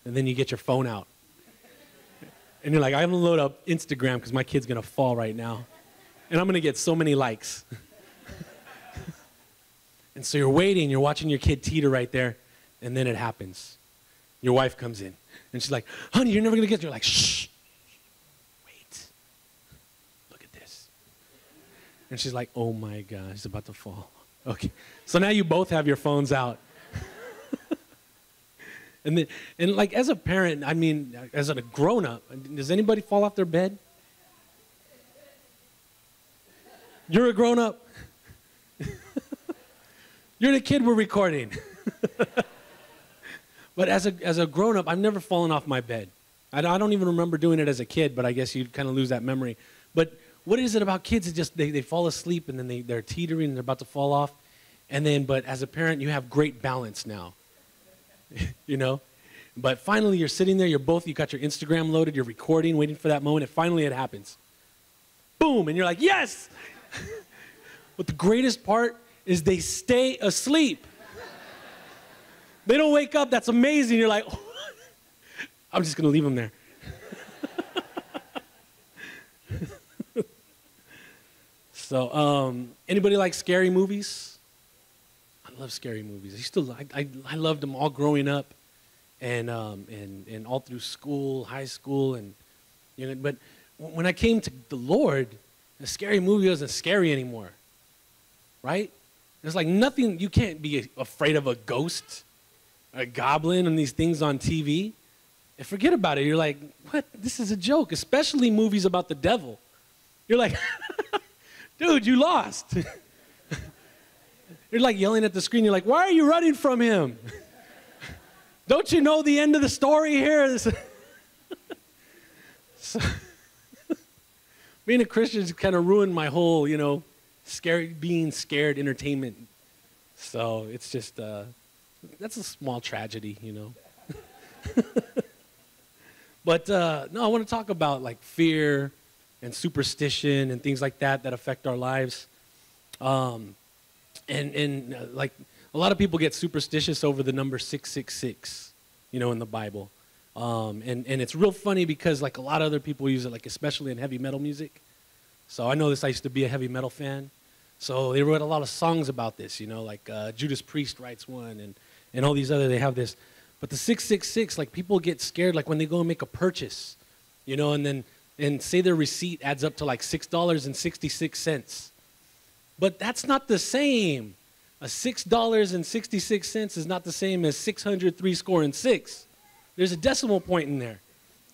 [SPEAKER 3] And then you get your phone out. And you're like, I'm going to load up Instagram because my kid's going to fall right now. And I'm going to get so many likes. And so you're waiting, you're watching your kid teeter right there. And then it happens. Your wife comes in, and she's like, honey, you're never going to get it. You're like, shh, wait, look at this. And she's like, oh my God, he's about to fall. Okay, so now you both have your phones out. and like, as a parent, I mean, as a grown-up, does anybody fall off their bed? You're a grown-up. You're the kid we're recording. But as a grown-up, I've never fallen off my bed. I don't even remember doing it as a kid, but I guess you kind of lose that memory. But what is it about kids? It's just they fall asleep, and then they're teetering, and they're about to fall off. And then, but as a parent, you have great balance now. You know? But finally, you're sitting there, you got your Instagram loaded, you're recording, waiting for that moment, and finally it happens. Boom! And you're like, yes! But the greatest part is they stay asleep. They don't wake up. That's amazing. You're like, oh, I'm just going to leave them there. So, anybody like scary movies? I love scary movies. I loved them all growing up, and all through school, high school, and you know. But when I came to the Lord, a scary movie wasn't scary anymore, right? There's like nothing, you can't be afraid of a ghost, a goblin, and these things on TV. And forget about it. You're like, what? This is a joke, especially movies about the devil. You're like, dude, you lost. You're like yelling at the screen. You're like, why are you running from him? Don't you know the end of the story here? So, being a Christian has kind of ruined my whole, being scared entertainment. So it's just, that's a small tragedy, But, no, I want to talk about like fear and superstition and things like that affect our lives. Like a lot of people get superstitious over the number 666, in the Bible. And it's real funny because like a lot of other people use it, like especially in heavy metal music. So I know this, I used to be a heavy metal fan. So they wrote a lot of songs about this, like Judas Priest writes one and all these other, they have this. But the 666, like people get scared like when they go and make a purchase, and say their receipt adds up to like $6.66. But that's not the same. A $6.66 is not the same as 603.6. There's a decimal point in there,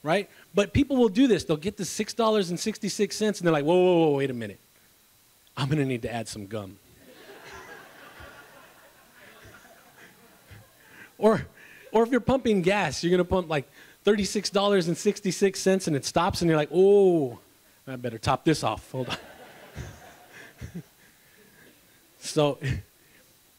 [SPEAKER 3] right? But people will do this. They'll get the $6.66 and they're like, whoa, wait a minute. I'm going to need to add some gum. Or if you're pumping gas, you're going to pump like $36.66 and it stops and you're like, oh, I better top this off. Hold on. So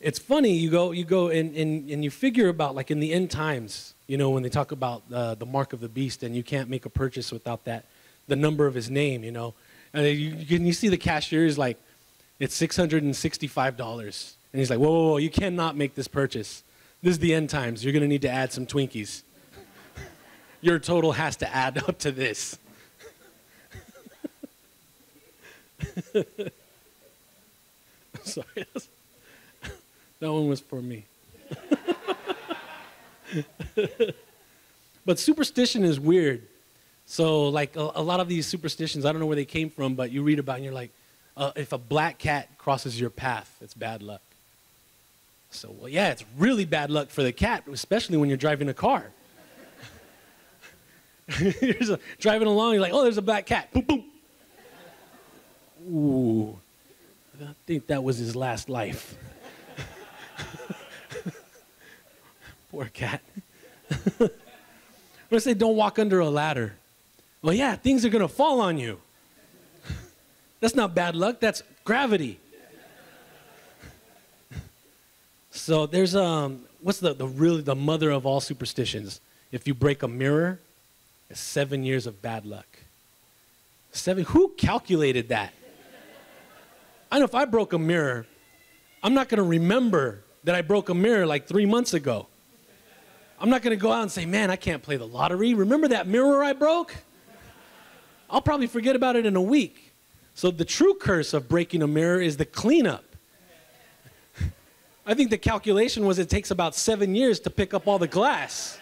[SPEAKER 3] it's funny, you go and you figure about like in the end times, when they talk about the mark of the beast and you can't make a purchase without the number of his name, and you see the cashier is like, it's $665. And he's like, whoa, you cannot make this purchase. This is the end times. You're going to need to add some Twinkies. Your total has to add up to this. Sorry. That one was for me. But superstition is weird. So like a lot of these superstitions, I don't know where they came from, but you read about it and you're like, if a black cat crosses your path, it's bad luck. So, well, yeah, it's really bad luck for the cat, especially when you're driving a car. You're driving along, you're like, oh, there's a black cat. Boom, boom. Ooh, I think that was his last life. Poor cat. When I say don't walk under a ladder, well, yeah, things are going to fall on you. That's not bad luck, that's gravity. So there's, what's the mother of all superstitions? If you break a mirror, it's 7 years of bad luck. 7, who calculated that? I know if I broke a mirror, I'm not going to remember that I broke a mirror like 3 months ago. I'm not going to go out and say, man, I can't play the lottery. Remember that mirror I broke? I'll probably forget about it in a week. So the true curse of breaking a mirror is the cleanup. I think the calculation was it takes about 7 years to pick up all the glass.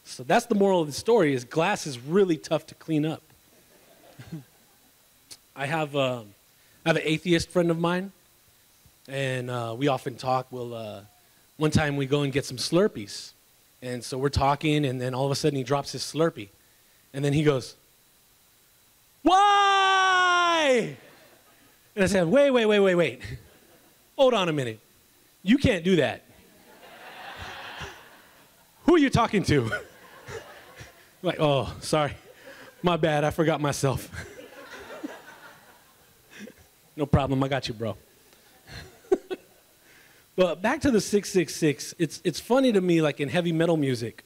[SPEAKER 3] So that's the moral of the story, is glass is really tough to clean up. I have an atheist friend of mine, and we often talk. One time we go and get some Slurpees. And so we're talking, and then all of a sudden he drops his Slurpee. And then he goes, why? And I said, wait. Hold on a minute. You can't do that. Who are you talking to? Like, oh, sorry. My bad, I forgot myself. No problem, I got you, bro. But back to the 666, it's funny to me, like in heavy metal music,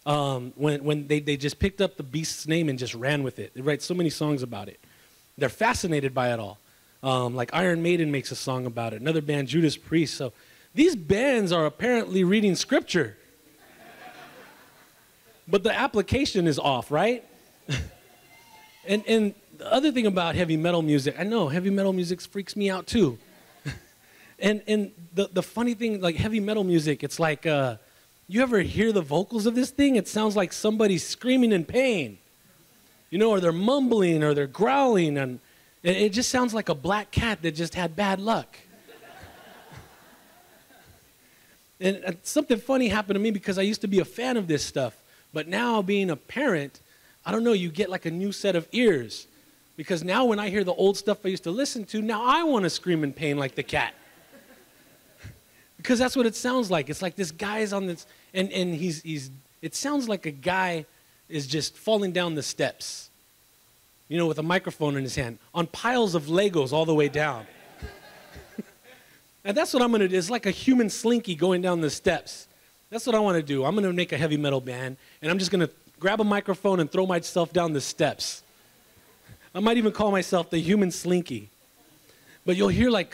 [SPEAKER 3] when they just picked up the beast's name and just ran with it. They write so many songs about it. They're fascinated by it all. Like Iron Maiden makes a song about it, another band, Judas Priest. So these bands are apparently reading scripture. But the application is off, right? And the other thing about heavy metal music, I know heavy metal music freaks me out too. And the funny thing, like heavy metal music, it's like, you ever hear the vocals of this thing? It sounds like somebody's screaming in pain. Or they're mumbling or they're growling. And And it just sounds like a black cat that just had bad luck. And something funny happened to me because I used to be a fan of this stuff. But now being a parent, I don't know, you get like a new set of ears. Because now when I hear the old stuff I used to listen to, now I want to scream in pain like the cat. Because that's what it sounds like. It's like this guy's on this, and it sounds like a guy is just falling down the steps, you know, with a microphone in his hand, on piles of Legos all the way down. And that's what I'm going to do. It's like a human slinky going down the steps. That's what I want to do. I'm going to make a heavy metal band, and I'm just going to grab a microphone and throw myself down the steps. I might even call myself the human slinky. But you'll hear like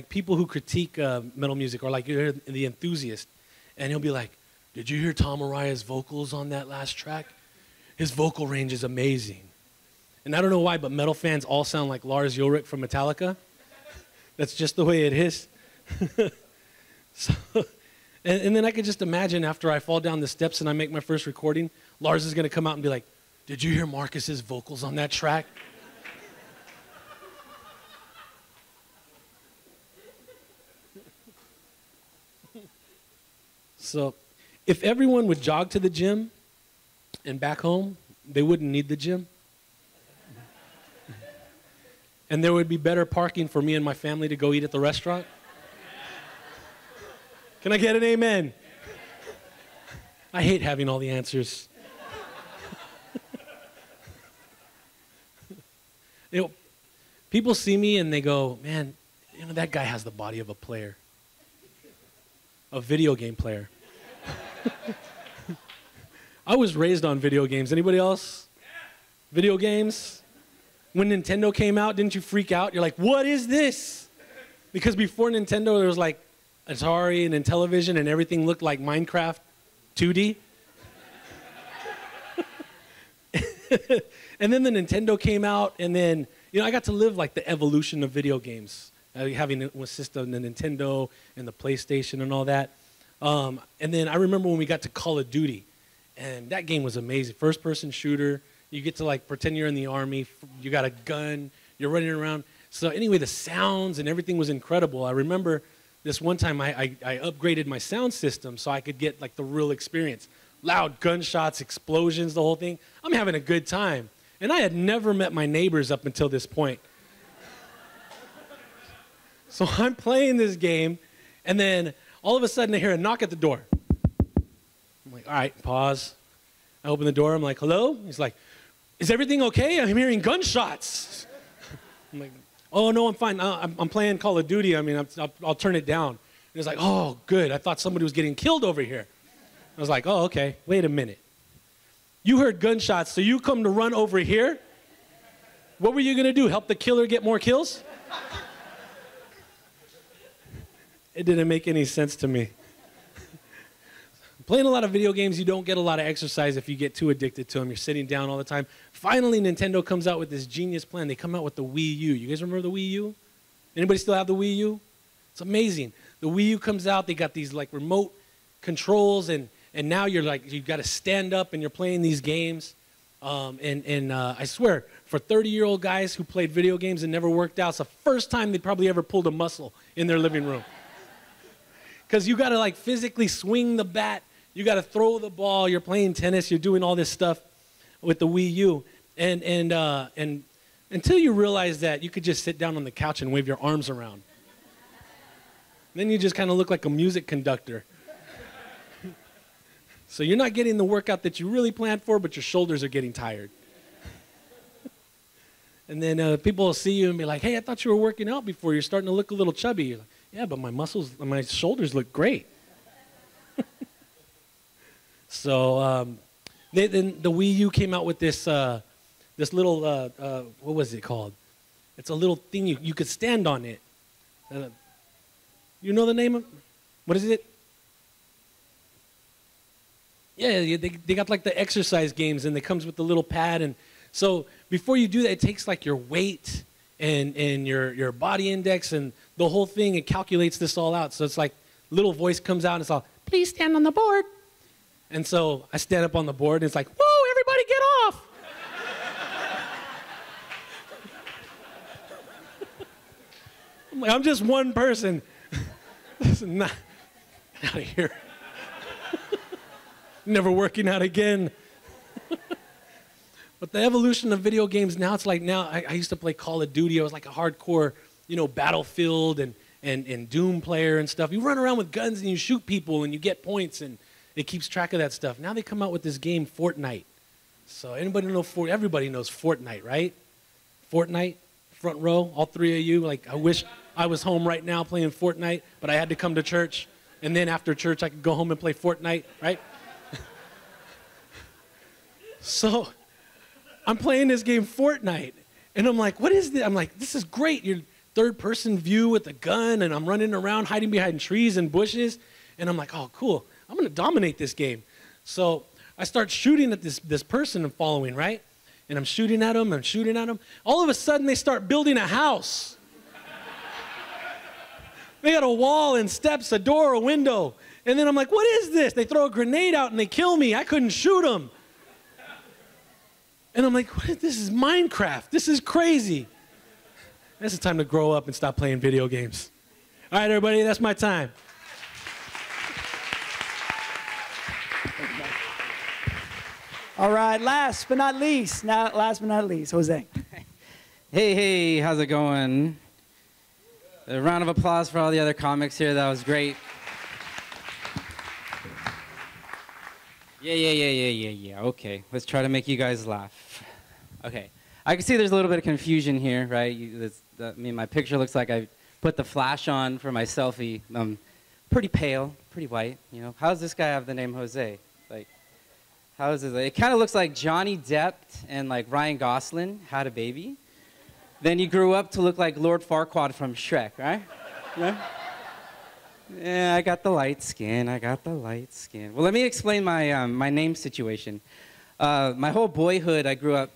[SPEAKER 3] people who critique metal music, or like you hear the enthusiast, and he'll be like, "Did you hear Tom Araya's vocals on that last track? His vocal range is amazing." And I don't know why, but metal fans all sound like Lars Ulrich from Metallica. That's just the way it is. So, and then I could just imagine after I fall down the steps and I make my first recording, Lars is going to come out and be like, "Did you hear Marcus's vocals on that track?" So if everyone would jog to the gym and back home, they wouldn't need the gym. And there would be better parking for me and my family to go eat at the restaurant. Can I get an amen? I hate having all the answers. You know, people see me and they go, "Man, you know, that guy has the body of a player, a video game player." I was raised on video games. Anybody else? Video games? When Nintendo came out, didn't you freak out? You're like, "What is this?" Because before Nintendo, there was like Atari and Intellivision, and everything looked like Minecraft 2D. And then the Nintendo came out, and then, you know, I got to live like the evolution of video games, having a system, the Nintendo and the PlayStation and all that. And then I remember when we got to Call of Duty, and that game was amazing. First-person shooter. You get to like pretend you're in the army. You got a gun. You're running around. So anyway, the sounds and everything was incredible. I remember this one time I upgraded my sound system so I could get like the real experience. Loud gunshots, explosions, the whole thing. I'm having a good time. And I had never met my neighbors up until this point. So I'm playing this game, and then all of a sudden I hear a knock at the door. I'm like, all right, pause. I open the door. I'm like, "Hello?" He's like, "Is everything okay? I'm hearing gunshots." I'm like, "Oh, no, I'm fine. I'm playing Call of Duty. I mean, I'll turn it down." And he's like, "Oh, good. I thought somebody was getting killed over here." I was like, "Oh, okay. Wait a minute. You heard gunshots, so you come to run over here? What were you going to do, help the killer get more kills?" It didn't make any sense to me. Playing a lot of video games, you don't get a lot of exercise if you get too addicted to them. You're sitting down all the time. Finally, Nintendo comes out with this genius plan. They come out with the Wii U. You guys remember the Wii U? Anybody still have the Wii U? It's amazing. The Wii U comes out. They got these like remote controls, and now you're like, you've got to stand up and you're playing these games. I swear, for 30-year-old guys who played video games and never worked out, it's the first time they probably ever pulled a muscle in their living room. Because you got to like physically swing the bat. You got to throw the ball. You're playing tennis. You're doing all this stuff with the Wii U. And until you realize that you could just sit down on the couch and wave your arms around. Then you just kind of look like a music conductor. So you're not getting the workout that you really planned for, but your shoulders are getting tired. And then people will see you and be like, "Hey, I thought you were working out before. You're starting to look a little chubby." You're like, "Yeah, but my shoulders look great." So then the Wii U came out with this little, what was it called? It's a little thing you could stand on it. You know the name of, what is it? Yeah, they got like the exercise games, and it comes with the little pad. And so before you do that, it takes like your weight and your body index and the whole thing. It calculates this all out. So it's like little voice comes out and it's all, "Please stand on the board." And so I stand up on the board, and it's like, "Whoa, everybody get off." I'm like, I'm just one person. This is not out of here. Never working out again. But the evolution of video games now, it's like now, I used to play Call of Duty. I was like a hardcore, Battlefield and Doom player and stuff. You run around with guns and you shoot people and you get points and it keeps track of that stuff. Now they come out with this game, Fortnite. So everybody knows Fortnite, right? Fortnite, front row, all three of you. Like, I wish I was home right now playing Fortnite, but I had to come to church. And then after church, I could go home and play Fortnite, right? So I'm playing this game, Fortnite. And I'm like, what is this? I'm like, this is great. You're third-person view with a gun, and I'm running around hiding behind trees and bushes. And I'm like, oh, cool. I'm going to dominate this game. So I start shooting at this person I'm following, right? And I'm shooting at them, All of a sudden, they start building a house. They got a wall and steps, a door, a window. And then I'm like, what is this? They throw a grenade out and they kill me. I couldn't shoot them. And I'm like, this is Minecraft. This is crazy. This is time to grow up and stop playing video games. All right, everybody, that's my time.
[SPEAKER 1] All right, last but not least, Jose.
[SPEAKER 4] Hey, how's it going? A round of applause for all the other comics here. That was great. Yeah. Okay, let's try to make you guys laugh. Okay, I can see there's a little bit of confusion here, right? My picture looks like I put the flash on for my selfie. I'm pretty pale, pretty white. How does this guy have the name Jose? Like, how is it? It kind of looks like Johnny Depp and like Ryan Gosling had a baby. Then you grew up to look like Lord Farquaad from Shrek, right? Yeah, I got the light skin. Well, let me explain my name situation. My whole boyhood, I grew up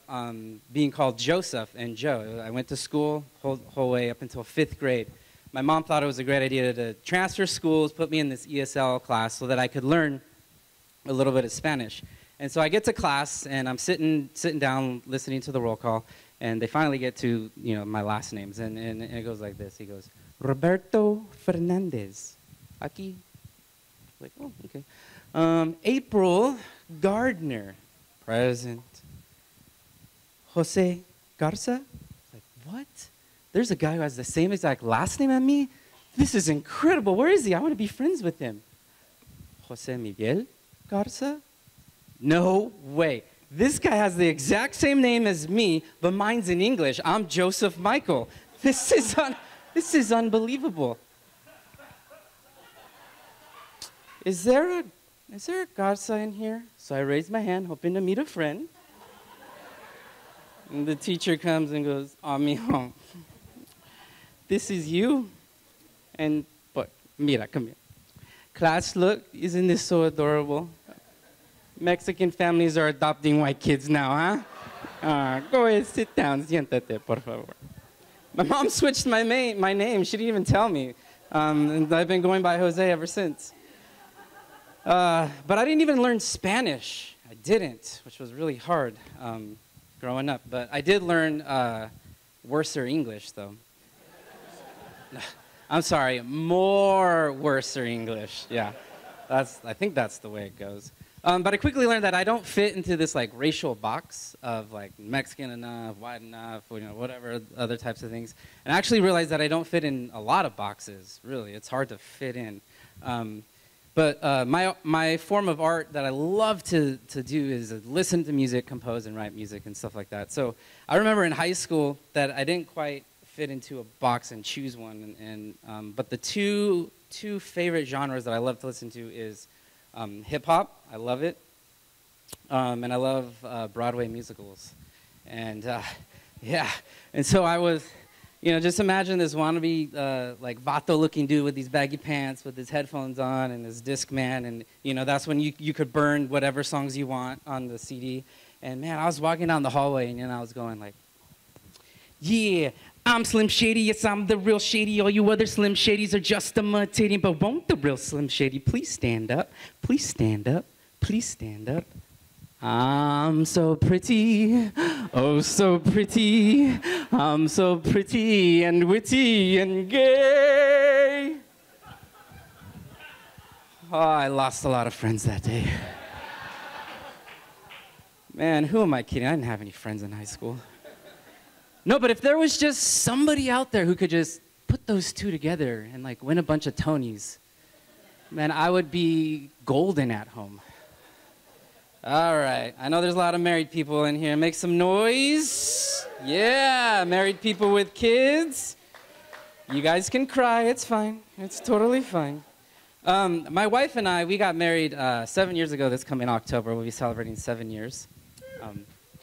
[SPEAKER 4] being called Joseph and Joe. I went to school whole way up until 5th grade. My mom thought it was a great idea to transfer schools, put me in this ESL class so that I could learn a little bit of Spanish. And so I get to class, and I'm sitting down listening to the roll call, and they finally get to my last names, and it goes like this. He goes, Roberto Fernandez. Aquí. Like, oh, okay. April Gardner. Present. Jose Garza. Like, what? There's a guy who has the same exact last name as me? This is incredible. Where is he? I want to be friends with him. Jose Miguel Garza? No way. This guy has the exact same name as me, but mine's in English. I'm Joseph Michael. This is unbelievable. Is there a Garza in here? So I raise my hand, hoping to meet a friend. And the teacher comes and goes, mijo, this is you. But mira, come here. Class, look, isn't this so adorable? Mexican families are adopting white kids now, huh? Go ahead, sit down, siéntate, por favor. My mom switched my name. She didn't even tell me. And I've been going by Jose ever since. But I didn't even learn Spanish. I didn't, which was really hard growing up. But I did learn worser English, though. I'm sorry, more worser English. Yeah, I think that's the way it goes. But I quickly learned that I don't fit into this like racial box of like Mexican enough, white enough, whatever other types of things. And I actually realized that I don't fit in a lot of boxes. Really, it's hard to fit in. But my form of art that I love to do is listen to music, compose, and write music and stuff like that. So I remember in high school that I didn't quite fit into a box and choose one. But the two favorite genres that I love to listen to is hip hop. I love it, and I love Broadway musicals, and yeah. And so I was, just imagine this wannabe like vato-looking dude with these baggy pants, with his headphones on and his Discman, and that's when you could burn whatever songs you want on the CD. And man, I was walking down the hallway, and I was going like, yeah. I'm Slim Shady, yes, I'm the real Shady. All you other Slim Shadys are just imitating, but won't the real Slim Shady please stand up? Please stand up. Please stand up. I'm so pretty, oh so pretty, I'm so pretty and witty and gay. Oh, I lost a lot of friends that day. Man, who am I kidding? I didn't have any friends in high school. No, but if there was just somebody out there who could just put those two together and like win a bunch of Tonys, man, I would be golden at home. All right, I know there's a lot of married people in here. Make some noise. Yeah, married people with kids. You guys can cry, it's fine. It's totally fine. My wife and I, we got married 7 years ago this coming October. We'll be celebrating 7 years.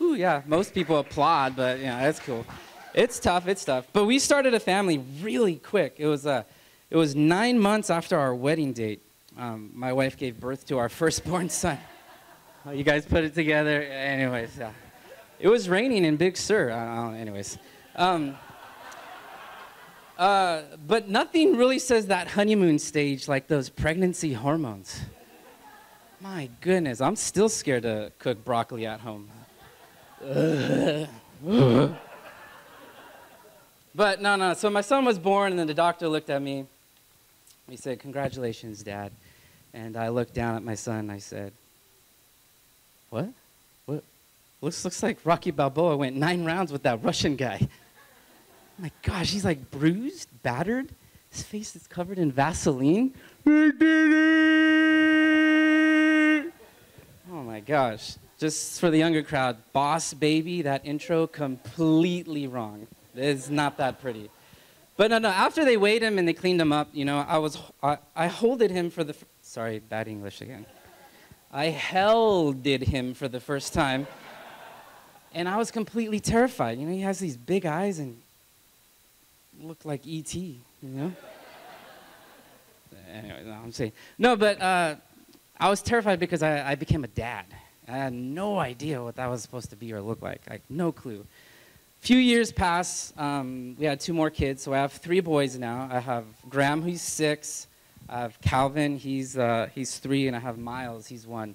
[SPEAKER 4] Ooh, yeah, most people applaud, but yeah, that's cool. It's tough, it's tough. But we started a family really quick. It was 9 months after our wedding date. My wife gave birth to our firstborn son. Oh, you guys put it together. Anyways, yeah. It was raining in Big Sur. Anyways. But nothing really says that honeymoon stage like those pregnancy hormones. My goodness, I'm still scared to cook broccoli at home. But no, so my son was born, and then the doctor looked at me. He said, "Congratulations, Dad." And I looked down at my son, and I said, "What? What? Looks like Rocky Balboa went 9 rounds with that Russian guy." Oh my gosh, he's like bruised, battered. His face is covered in Vaseline. I did it! Oh my gosh. Just for the younger crowd, Boss Baby, that intro, completely wrong. It's not that pretty. But no, after they weighed him and they cleaned him up, you know, I holded him for the, sorry, bad English again. I helded him for the first time, and I was completely terrified. You know, he has these big eyes and looked like E.T., you know? Anyway, no, I'm saying. No, but I was terrified because I became a dad. I had no idea what that was supposed to be or look like no clue. A few years pass, we had 2 more kids, so I have 3 boys now. I have Graham, who's 6. I have Calvin, he's 3, and I have Miles, he's 1.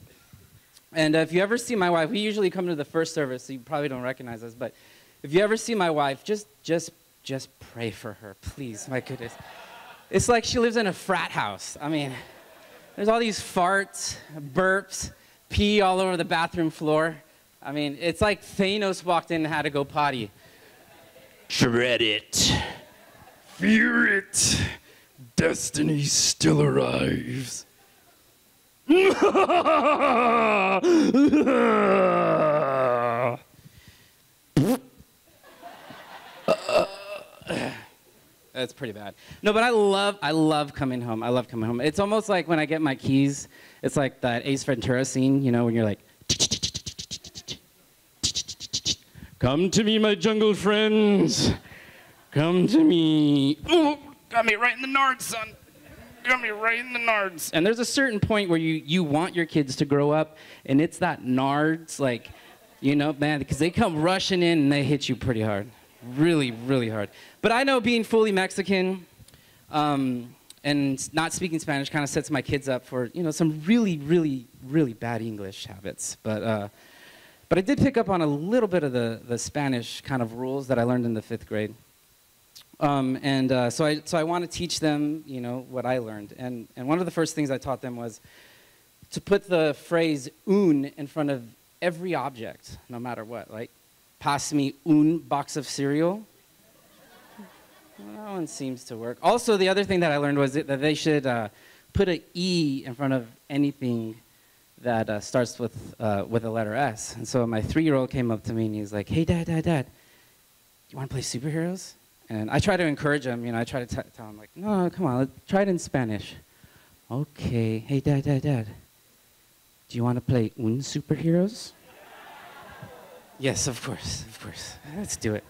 [SPEAKER 4] And if you ever see my wife, we usually come to the first service, so you probably don't recognize us, but if you ever see my wife, just pray for her, please, my goodness. It's like she lives in a frat house. I mean, there's all these farts, burps, pee all over the bathroom floor. I mean, it's like Thanos walked in and had to go potty.
[SPEAKER 5] Dread it. Fear it. Destiny still arrives.
[SPEAKER 4] That's pretty bad. No, but I love coming home. I love coming home. It's almost like when I get my keys, it's like that Ace Ventura scene, you know, when you're like, come to me, my jungle friends. Come to me. Ooh, got me right in the nards, son. Got me right in the nards. And there's a certain point where you want your kids to grow up, and it's that nards, like, you know, man, because they come rushing in and they hit you pretty hard. Really, really hard. But I know being fully Mexican and not speaking Spanish kind of sets my kids up for, you know, some really, really, really bad English habits. But I did pick up on a little bit of the Spanish kind of rules that I learned in the 5th grade. So I want to teach them, you know, what I learned. And one of the first things I taught them was to put the phrase un in front of every object, no matter what. Like, pass me un box of cereal. Well, that one seems to work. Also, the other thing that I learned was that they should put an E in front of anything that starts with a letter S. And so my 3-year-old came up to me and he's like, "Hey, Dad, you want to play superheroes?" And I try to encourage him. You know, I try to tell him, like, "No, come on, let's try it in Spanish." "Okay. Hey, Dad, do you want to play un superheroes?" "Yes, of course. Let's do it."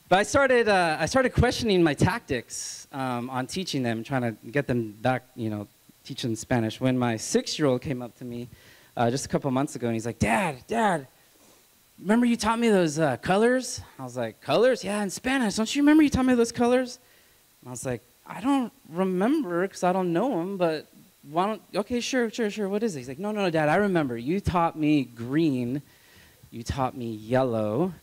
[SPEAKER 4] But I started questioning my tactics on teaching them, trying to get them back, you know, teach them Spanish. When my 6-year-old came up to me just a couple months ago, and he's like, Dad, remember you taught me those colors?" I was like, "Colors? Yeah, in Spanish. Don't you remember you taught me those colors?" And I was like, "I don't remember because I don't know them, but okay, sure, what is it? He's like, no, Dad, I remember. You taught me green, you taught me yellow,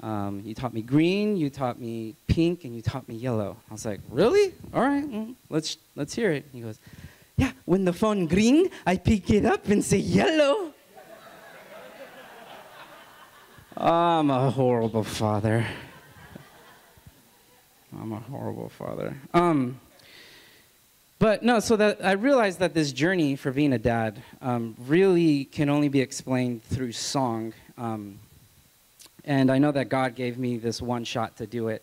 [SPEAKER 4] you taught me green, you taught me pink, and you taught me yellow. I was like, really? All right, let's hear it. He goes, yeah, when the phone green, I pick it up and say yellow. I'm a horrible father. But no, so that I realized that this journey for being a dad really can only be explained through song. And I know that God gave me this one shot to do it.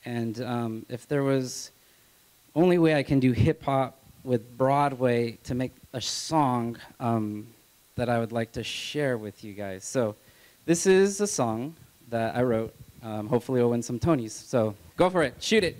[SPEAKER 4] And if there was only way I can do hip hop with Broadway to make a song that I would like to share with you guys. So this is a song that I wrote. Hopefully it'll win some Tonys. So go for it, shoot it.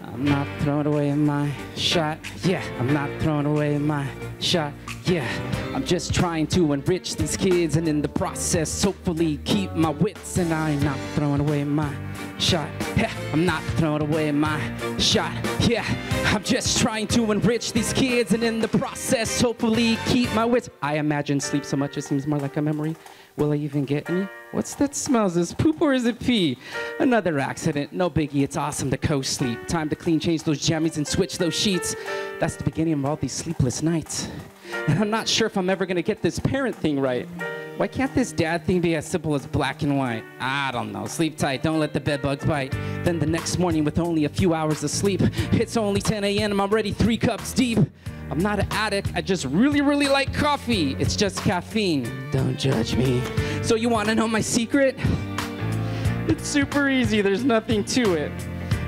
[SPEAKER 4] I'm not throwing away my shot, yeah. I'm not throwing away my shot, yeah. I'm just trying to enrich these kids and in the process hopefully keep my wits. And I'm not throwing away my shot, yeah. I'm not throwing away my shot, yeah. I'm just trying to enrich these kids and in the process hopefully keep my wits. I imagine sleep so much it seems more like a memory. Will I even get any? What's that smell? Is this poop or is it pee? Another accident, no biggie, it's awesome to co-sleep. Time to clean, change those jammies and switch those sheets. That's the beginning of all these sleepless nights. And I'm not sure if I'm ever gonna get this parent thing right. Why can't this dad thing be as simple as black and white? I don't know, sleep tight, don't let the bed bugs bite. Then the next morning with only a few hours of sleep, it's only 10 a.m. and I'm already 3 cups deep. I'm not an addict, I just really like coffee. It's just caffeine, don't judge me. So you wanna know my secret? It's super easy, there's nothing to it.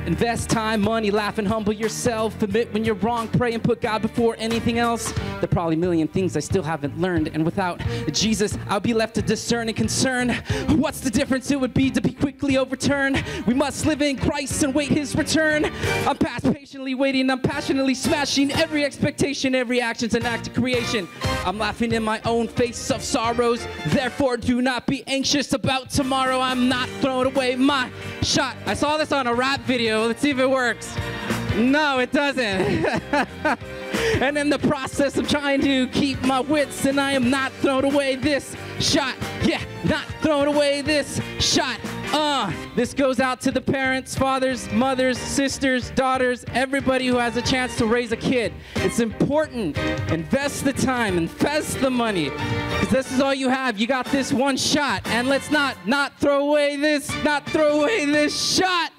[SPEAKER 4] Invest time, money, laugh and humble yourself. Admit when you're wrong, pray and put God before anything else. There are probably a million things I still haven't learned. And without Jesus, I'll be left to discern and concern. What's the difference it would be to be quickly overturned? We must live in Christ and wait his return. I'm past patiently waiting, I'm passionately smashing every expectation, every action's an act of creation. I'm laughing in my own face of sorrows. Therefore, do not be anxious about tomorrow. I'm not throwing away my shot. I saw this on a rap video. Let's see if it works. No, it doesn't. And in the process of trying to keep my wits, and I am not throwing away this shot. Yeah, not throwing away this shot. This goes out to the parents, fathers, mothers, sisters, daughters, everybody who has a chance to raise a kid. It's important. Invest the time, invest the money, because this is all you have. You got this one shot, and let's not throw away this shot.